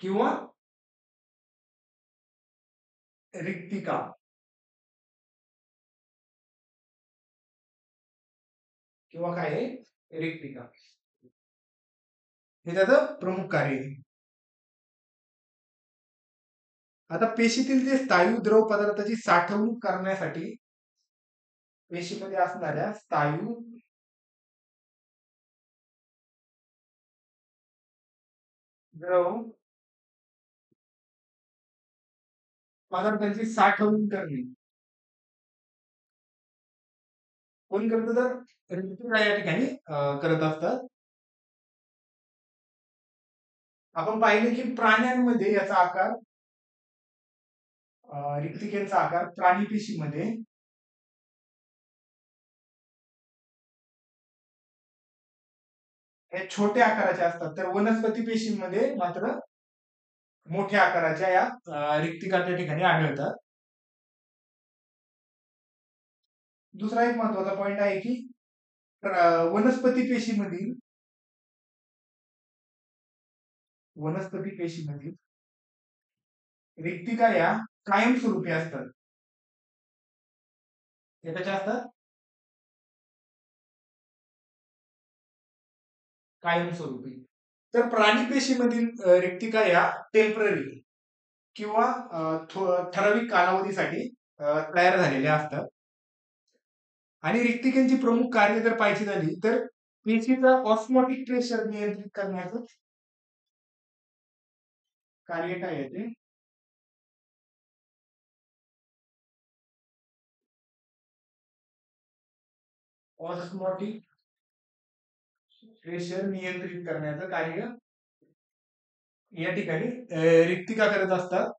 [SPEAKER 1] किंवा रिक्तिका किंवा काय आहे? रिक्तिका. हे त्याचं प्रमुख कार्य आहे. आता पेशीतील जे स्थायू द्रव पदार्थाची साठवणूक करण्यासाठी पेशीमध्ये असणाऱ्या स्थायू द्रव पदार्थांची साठवणूक करणे कोण करतं? तर रिक्तिका या ठिकाणी करत असतात. आपण पाहिले की प्राण्यांमध्ये याचा आकार रिक्तिकेचा आकार प्राणी पेशीमध्ये हे छोट्या आकाराचे असतात, तर वनस्पती पेशींमध्ये मात्र मोठ्या आकाराच्या या रिक्तिका त्या ठिकाणी आढळतात. दुसरा एक महत्वाचा पॉइंट आहे की वनस्पती पेशीमधील रिक्तिका या कायमस्वरूपी असतात. ते कशा असतात? कायमस्वरूपी. तर प्राणी पेशीमधील रिक्तिका या टेम्पररी किंवा ठराविक कालावधीसाठी तयार झालेल्या असतात. आणि रिक्तिकांची प्रमुख कार्य जर पाहायची झाली तर पेशीचा ऑस्मोटिक प्रेशर नियंत्रित करण्याचं कार्य काय आहे ते? ऑस्मोटिक प्रेशर नियंत्रित करण्याचं कार्य या ठिकाणी रिक्तिका करत असतात.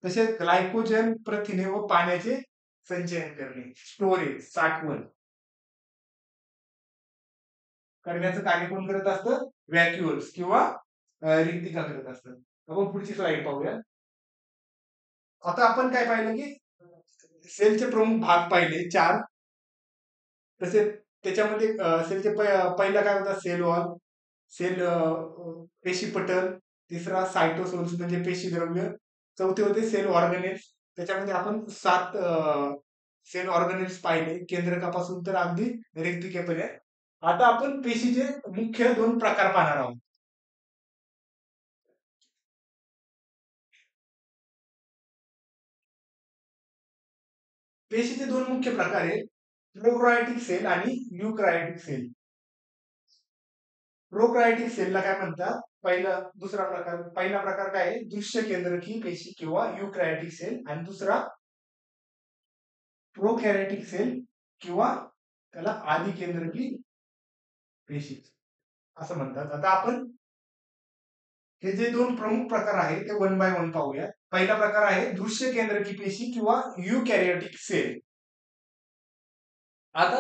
[SPEAKER 1] तसेच ग्लायकोजन प्रथिने व पाण्याचे संचयन करणे, स्टोरेज, साठवण करण्याचं कार्य कोण करत असतं? व्हॅक्युअल्स किंवा रिक्तिका करत असतात. आपण पुढची स्लाइड पाहूया. आता आपण काय पाहिलं की सेलचे प्रमुख भाग पाहिले 4. तसेच त्याच्यामध्ये सेलचे पहिला काय होता? सेल वॉल, सेल पेशी पटल, तिसरा सायटोसोल्स म्हणजे पेशी द्रव्य, चौथे होते सेल ऑर्गनेल्स. त्याच्यामध्ये आपण 7 सेल ऑर्गनेल्स पाहिले, केंद्रकापासून तर अगदी रिक्तिकेपर्यंत. आता आपण पेशीचे मुख्य 2 प्रकार पाहणार आहोत. पेशीचे 2 मुख्य प्रकार आहेत, प्रोकॅरियोटिक सेल आणि यूकॅरियोटिक सेल. प्रोकॅरियोटिक सेलला काय म्हणतात? पहिला प्रकार काय आहे? दृश्य केंद्रकी पेशी किंवा यूकॅरियोटिक सेल, आणि दुसरा प्रोकॅरियोटिक सेल किंवा त्याला आदि केंद्रकी पेशी असं म्हणतात. आता आपण हे जे 2 प्रमुख प्रकार आहेत ते वन बाय वन पाहूया. पहिला प्रकार आहे दृश्य केंद्रकी पेशी किंवा यूकॅरियोटिक सेल. आता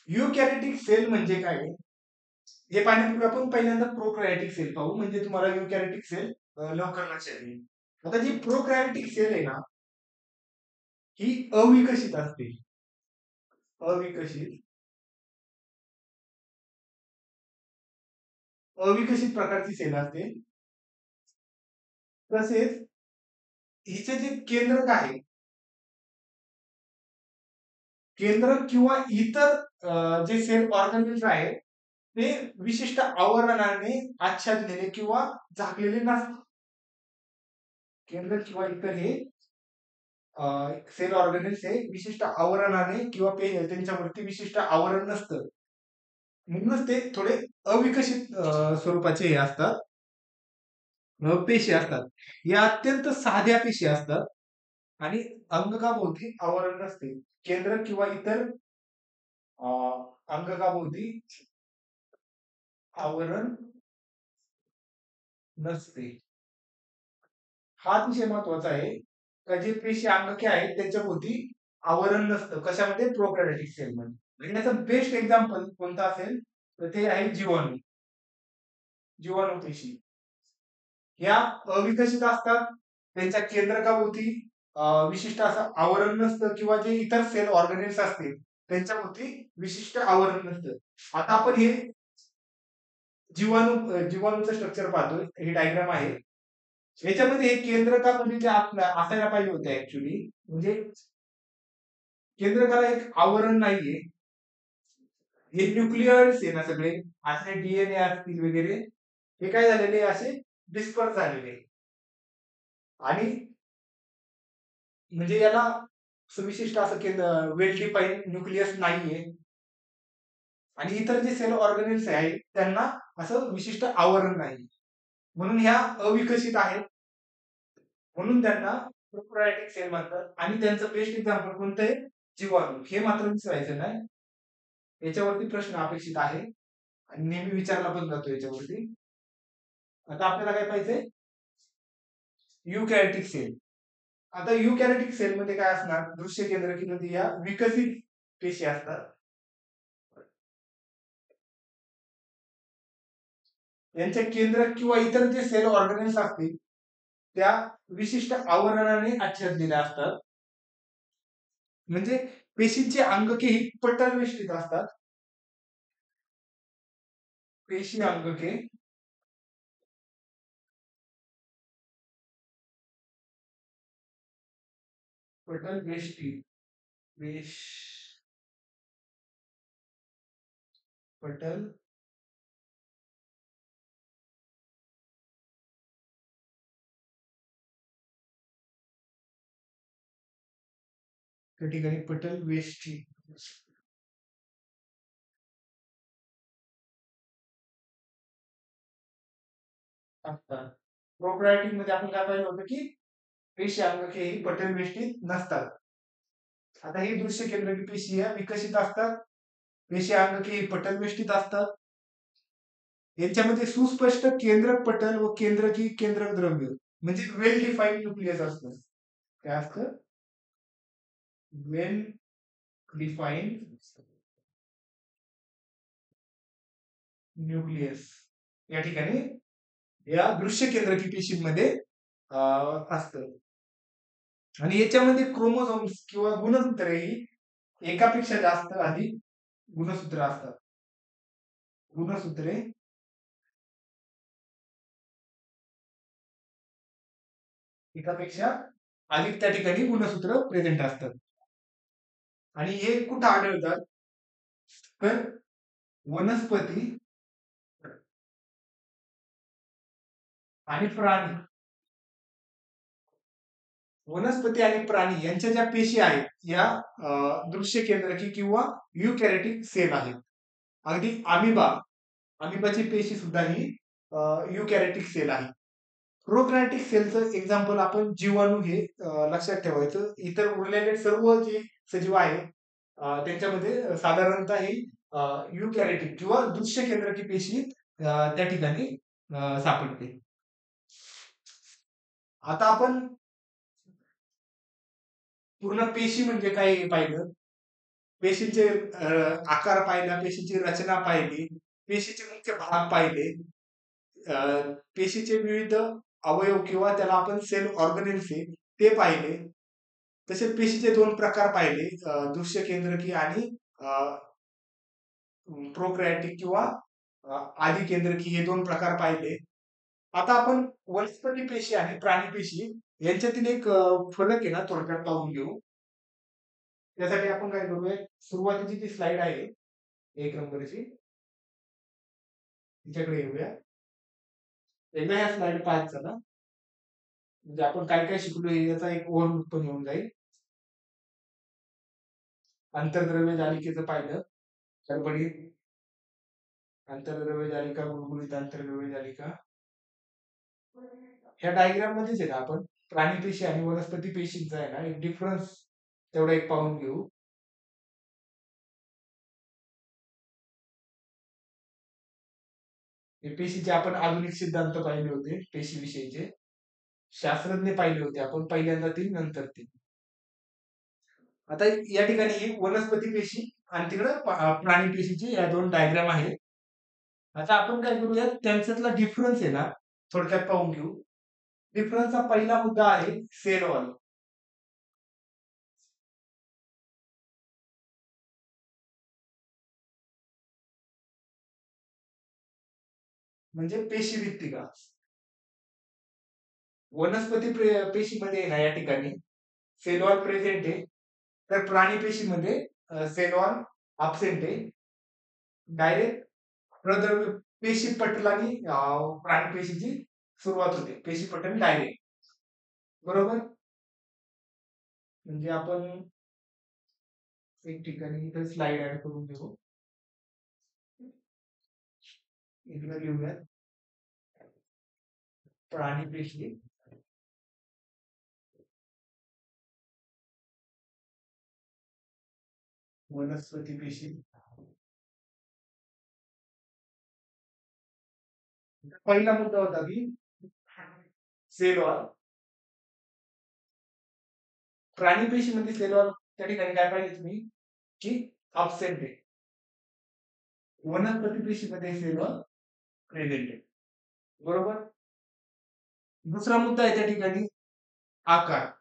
[SPEAKER 1] यूकॅरियोटिक सेल म्हणजे काय? हे पाहण्यापूर्वी आपण पहिल्यांदा प्रोकॅरियोटिक सेल पाहू, म्हणजे तुम्हाला यूकॅरियोटिक सेल लवकर लक्षात येईल. आता जी प्रोकॅरियोटिक सेल आहे ना, ही अविकसित असते. अविकसित प्रकारची सेल असते. तसेच हिचे जे केंद्रक आहे, केंद्रक किंवा इतर जे सेल ऑर्गनेल्स आहेत ते विशिष्ट आवरणाने आच्छादलेले किंवा झाकलेले नसतात. केंद्रक किंवा इतर हे सेल ऑर्गनेल्स हे विशिष्ट आवरणाने किंवा त्यांच्यावरती विशिष्ट आवरण नसतं, म्हणूनच ते थोडे अविकसित स्वरूपाचे हे असतात, पेशी असतात. या अत्यंत साध्या पेशी असतात आणि अंगकाभोवती आवरण नसते. केंद्र किंवा इतर अंगकाभोवती आवरण नसते. हा अतिशय महत्वाचा आहे, का जे पेशी अंगके आहेत त्यांच्याभोवती आवरण नसतं. कशामध्ये? प्रोकॅरियोटिक सेल मध्ये. आणि याचं बेस्ट एक्झाम्पल कोणतं असेल तर ते आहे जीवाणू. जीवाणू पेशी या अविकसित असतात. त्यांच्या केंद्रकाभोवती विशिष्ट असं आवरण नसतं, किंवा जे इतर सेल ऑर्गनेल्स असतील त्यांच्यावरती विशिष्ट आवरण नसतं. आता आपण हे जीवाणूचं स्ट्रक्चर पाहतोय. ही डायग्राम आहे. याच्यामध्ये हे केंद्रकामध्ये जे असायला पाहिजे होते ऍक्च्युली, म्हणजे केंद्रकाला एक आवरण नाहीये. हे न्यूक्लियर्स आहे ना सगळे, असे डीएनए असतील वगैरे, हे काय झालेले असे डिस्पर्स झालेले, आणि म्हणजे याला सुविशिष्ट असं केंद्र वेल डिफाईन न्यूक्लियस नाहीये. आणि इतर जे सेल ऑर्गॅनिल्स आहेत त्यांना असं विशिष्ट आवरण नाही, म्हणून ह्या अविकसित आहेत, म्हणून त्यांना प्रोकॅरियोटिक सेल म्हणतात. आणि त्यांचं बेस्ट एक्झाम्पल कोणतं आहे? जीवाणू. हे मात्र विसरायचं नाही, याच्यावरती प्रश्न अपेक्षित आहे आणि नेहमी विचारला पण जातो याच्यावरती. आता आपल्याला काय पाहिजे? युकॅरियोटिक सेल. आता युकॅरियोटिक सेल मध्ये काय असणार? दृश्य केंद्रकीमध्ये या विकसित पेशी असतात. यांच्या केंद्र किंवा इतर जे सेल ऑर्गॅनिल्स असतील त्या विशिष्ट आवरणाने आच्छादलेल्या असतात. म्हणजे पेशींचे अंगके ही पटलवेष्टित असतात. पेशी अंगके पटलवेष्टित पटल त्या ठिकाणी पटलवेष्टित असतात. प्रोकॅरियोटिक मध्ये आपण काय पाहिलं होतं की पेशी अंगके ही पटलवेष्टित नसतात. आता ही दृश्य केंद्रकी पेशी या विकसित असतात. पेशी अंगके ही पटलवेष्टित असतात. यांच्यामध्ये सुस्पष्ट केंद्रक पटल व केंद्रकी केंद्रक द्रव्य म्हणजे वेल डिफाईन्ड न्यूक्लियस असतं. काय असतं? वेल डिफाईन्ड न्यूक्लियस या ठिकाणी या दृश्य केंद्रकी पेशींमध्ये असतं. आणि याच्यामध्ये क्रोमोझोम्स किंवा गुणसूत्रे ही एकापेक्षा जास्त आधी गुणसूत्र असतात. गुणसूत्रे एकापेक्षा अधिक त्या ठिकाणी गुणसूत्र प्रेझेंट असतात. आणि हे कुठं आढळतात? तर वनस्पती आणि प्राणी, वनस्पती आणि प्राणी यांच्या ज्या पेशी आहेत या दृश्य केंद्रकी किंवा युकॅरियोटिक सेल आहेत. अगदी अमिबाची पेशी सुद्धा ही युकॅरियोटिक सेल आहे. प्रोकॅरियोटिक सेलचं एक्झाम्पल आपण जीवाणू हे लक्षात ठेवायचं. इतर उरलेले सर्व जे सजीव आहेत त्यांच्यामध्ये साधारणतः ही युकॅरियोटिक किंवा दृश्य केंद्रकी पेशी त्या ठिकाणी सापडते. आता आपण पूर्ण पेशी म्हणजे काय पाहिलं, पेशींचे आकार पाहिला, पेशीची रचना पाहिली, पेशीचे मुख्य भाग पाहिले, पेशीचे विविध अवयव किंवा त्याला आपण सेल ऑर्गनेल्स ते पाहिले. तसेच पेशीचे दोन प्रकार पाहिले, दृश्य केंद्रकी आणि प्रोकॅरियोटिक किंवा आदि केंद्रकी, हे दोन प्रकार पाहिले. आता आपण वनस्पती पेशी आणि प्राणी पेशी यांच्यातील एक फरक आहे ना थोडक्यात पाहून घेऊ. त्यासाठी आपण काय करूया, सुरुवातीची जी स्लाइड आहे 1 नंबरची, तिच्याकडे येऊया. एकदा ह्या स्लाइड पाहत चला, म्हणजे आपण काय काय शिकलो याचा एक ओव्हरव्ह्यू पण येऊन जाईल. आंतरद्रव्य जालिकेचं पाहिलं, गडबडीत आंतरद्रव्य जालिका, गुळगुळीत आंतरद्रव्य जालिका. ह्या डायग्राम मध्येच आहे ना आपण प्राणी पेशी आणि वनस्पती पेशींचा आहे ना एक डिफरन्स तेवढा एक पाहून घेऊ. हे पेशीचे आपण आधुनिक सिद्धांत पाहिले होते, पेशीविषयीचे शास्त्रज्ञ पाहिले होते आपण, पहिल्यांदा ती नंतर ती. आता या ठिकाणी ही वनस्पती पेशी आणि तिकडे प्राणी पेशीची या दोन डायग्राम आहेत. आता आपण काय करूया, त्यांच्यातला डिफरन्स आहे ना थोडक्यात पाहून घेऊ. डिफरन्सचा पहिला मुद्दा आहे सेल वॉल. म्हणजे पेशीरित्तिका. वनस्पती पेशीमध्ये ना या ठिकाणी सेल वॉल प्रेझेंट आहे, तर प्राणी पेशीमध्ये सेल वॉल अब्सेंट आहे. डायरेक्ट प्रद्रव्य पेशी पटलाने प्राणी पेशीची सुरुवात होते. पेशी पटल डायरेक्ट. बरोबर. म्हणजे आपण एक ठिकाणी इथे स्लाइड ऍड करून देऊ. इकडे लिहूयात प्राणी पेशी वनस्पती पेशी. पहिला मुद्दा होता की सेल वॉल. प्राणी पेशीमध्ये सेल वॉल त्या ठिकाणी काय पाहिजे तुम्ही की अब्सेंट आहे. वनस्पती पेशीमध्ये सेल वॉल प्रेझेंट आहे. बरोबर. दुसरा मुद्दा आहे त्या ठिकाणी आकार.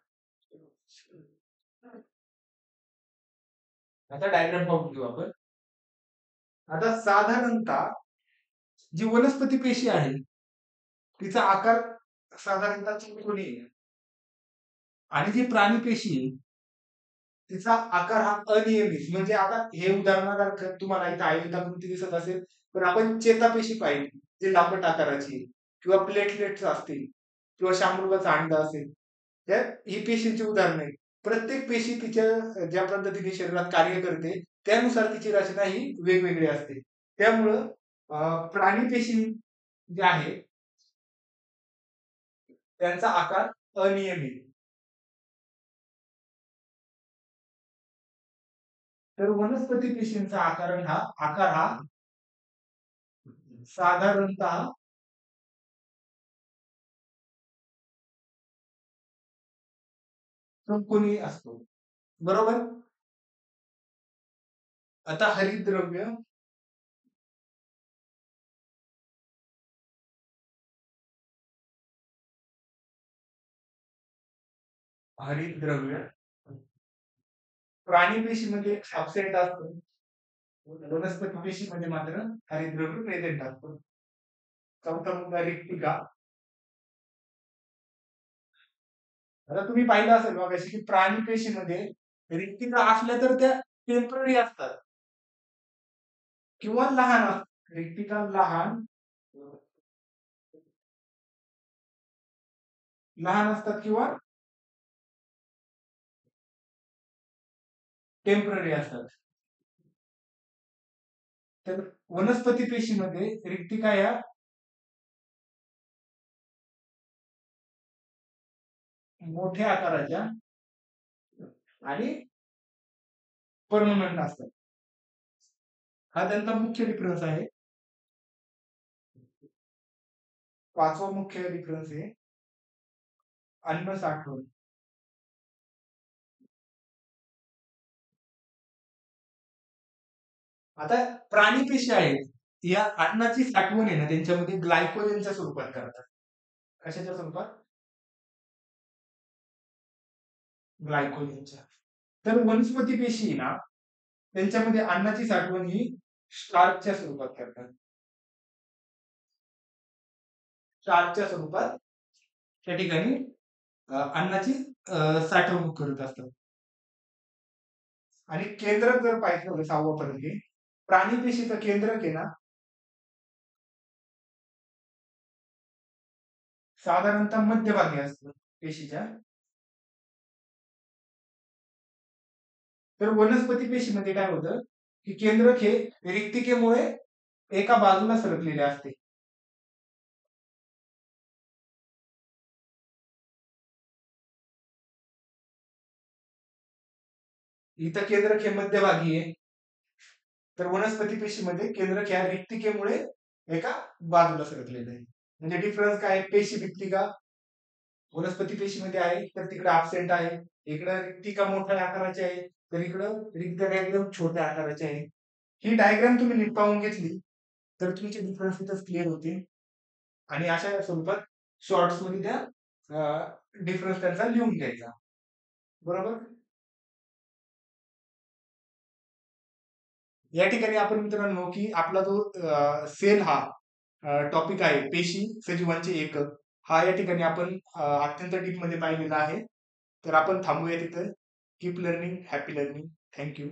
[SPEAKER 1] आता डायग्राम पाहून घेऊ आपण. आता साधारणतः जी वनस्पती पेशी आहे तिचा आकार साधारणतः चौकोनी आहे, आणि जी प्राणी पेशी आहे तिचा आकार हा अनियमित. म्हणजे आता हे उदाहरणार्थ तुम्हाला इथं आयताकृती दिसत असेल, पण आपण चेतापेशी पाहिली जे लांबट आकाराची आहे, किंवा प्लेटलेट्स असतील, किंवा शामृगाचा अंडा असेल, त्या ही पेशींची उदाहरणं आहेत. प्रत्येक पेशी तिच्या ज्या पद्धतीने शरीरात कार्य करते त्यानुसार तिची रचना ही वेगवेगळी असते. त्यामुळं प्राणी पेशी जे आहे त्यांचा आकार अनियमित. तर वनस्पती पेशींचा आकार हा साधारणतः चौकोनी असतो. बरोबर. आता हरितद्रव्य हरितद्रव्य प्राणी पेशीमध्ये अब्सेंट असतो, वनस्पती पेशीमध्ये मात्र हरितद्रव्य प्रेझेंट असतो. चौथा मुद्दा रिक्तिका. आता तुम्ही पाहिलं असेल बघा की प्राणी पेशीमध्ये रिक्तिका असल्या तर त्या टेम्पररी असतात किंवा लहान असतात. रिक्तिका लहान असतात किंवा टेम्पररी असतात. तर वनस्पती पेशीमध्ये रिक्तिका या मोठ्या आकाराच्या आणि परमनंट असतात. हा त्यांचा मुख्य डिफरन्स आहे. पाचवा मुख्य डिफरन्स आहे अन्न साठवण. आता प्राणी पेशी आहेत या अन्नाची साठवण आहे ना त्यांच्यामध्ये ग्लायकोजनच्या स्वरूपात करतात. कशाच्या स्वरूपात? ग्लायकोजनच्या. तर वनस्पती पेशी आहे ना त्यांच्यामध्ये अन्नाची साठवण ही स्टार्चच्या स्वरूपात करतात. स्टार्चच्या स्वरूपात त्या ठिकाणी अन्नाची साठवणूक करत असतात. आणि केंद्रक जर पाहिजे 6वा पर्याय, प्राणी पेशीचं केंद्रक आहे ना साधारणतः मध्यभागी असतं पेशीच्या. तर वनस्पती पेशीमध्ये काय होतं की केंद्रक हे रिक्तिकेमुळे एका बाजूला सरकलेले असते. इथं केंद्रक हे मध्यभागी आहे, तर वनस्पती पेशीमध्ये केंद्रक ह्या रिक्तिकेमुळे एका बाजूला सरकलेलं आहे. म्हणजे डिफरन्स काय? पेशी रिक्तिका वनस्पती पेशीमध्ये आहे तर तिकडे अब्सेंट आहे, इकडे रिक्तिका मोठ्या आकाराची आहे तर इकडं रिक्तिका एकदम छोट्या आकाराची आहे. ही डायग्राम तुम्ही नीट पाहून घेतली तर तुमचे डिफरन्स इथं क्लिअर होते. आणि अशा स्वरूपात शॉर्ट्स मध्ये त्या डिफरन्स त्यांचा लिहून घ्यायचा. बरोबर. या ठिकाणी आपण मित्रांनो की आपला जो सेल हा टॉपिक आहे पेशी सजीवांचे एकक. हा या ठिकाणी आपण अत्यंत डीप मध्ये पाहिलेला आहे. तर आपण थांबूया तिथं. Keep learning, happy learning. Thank you.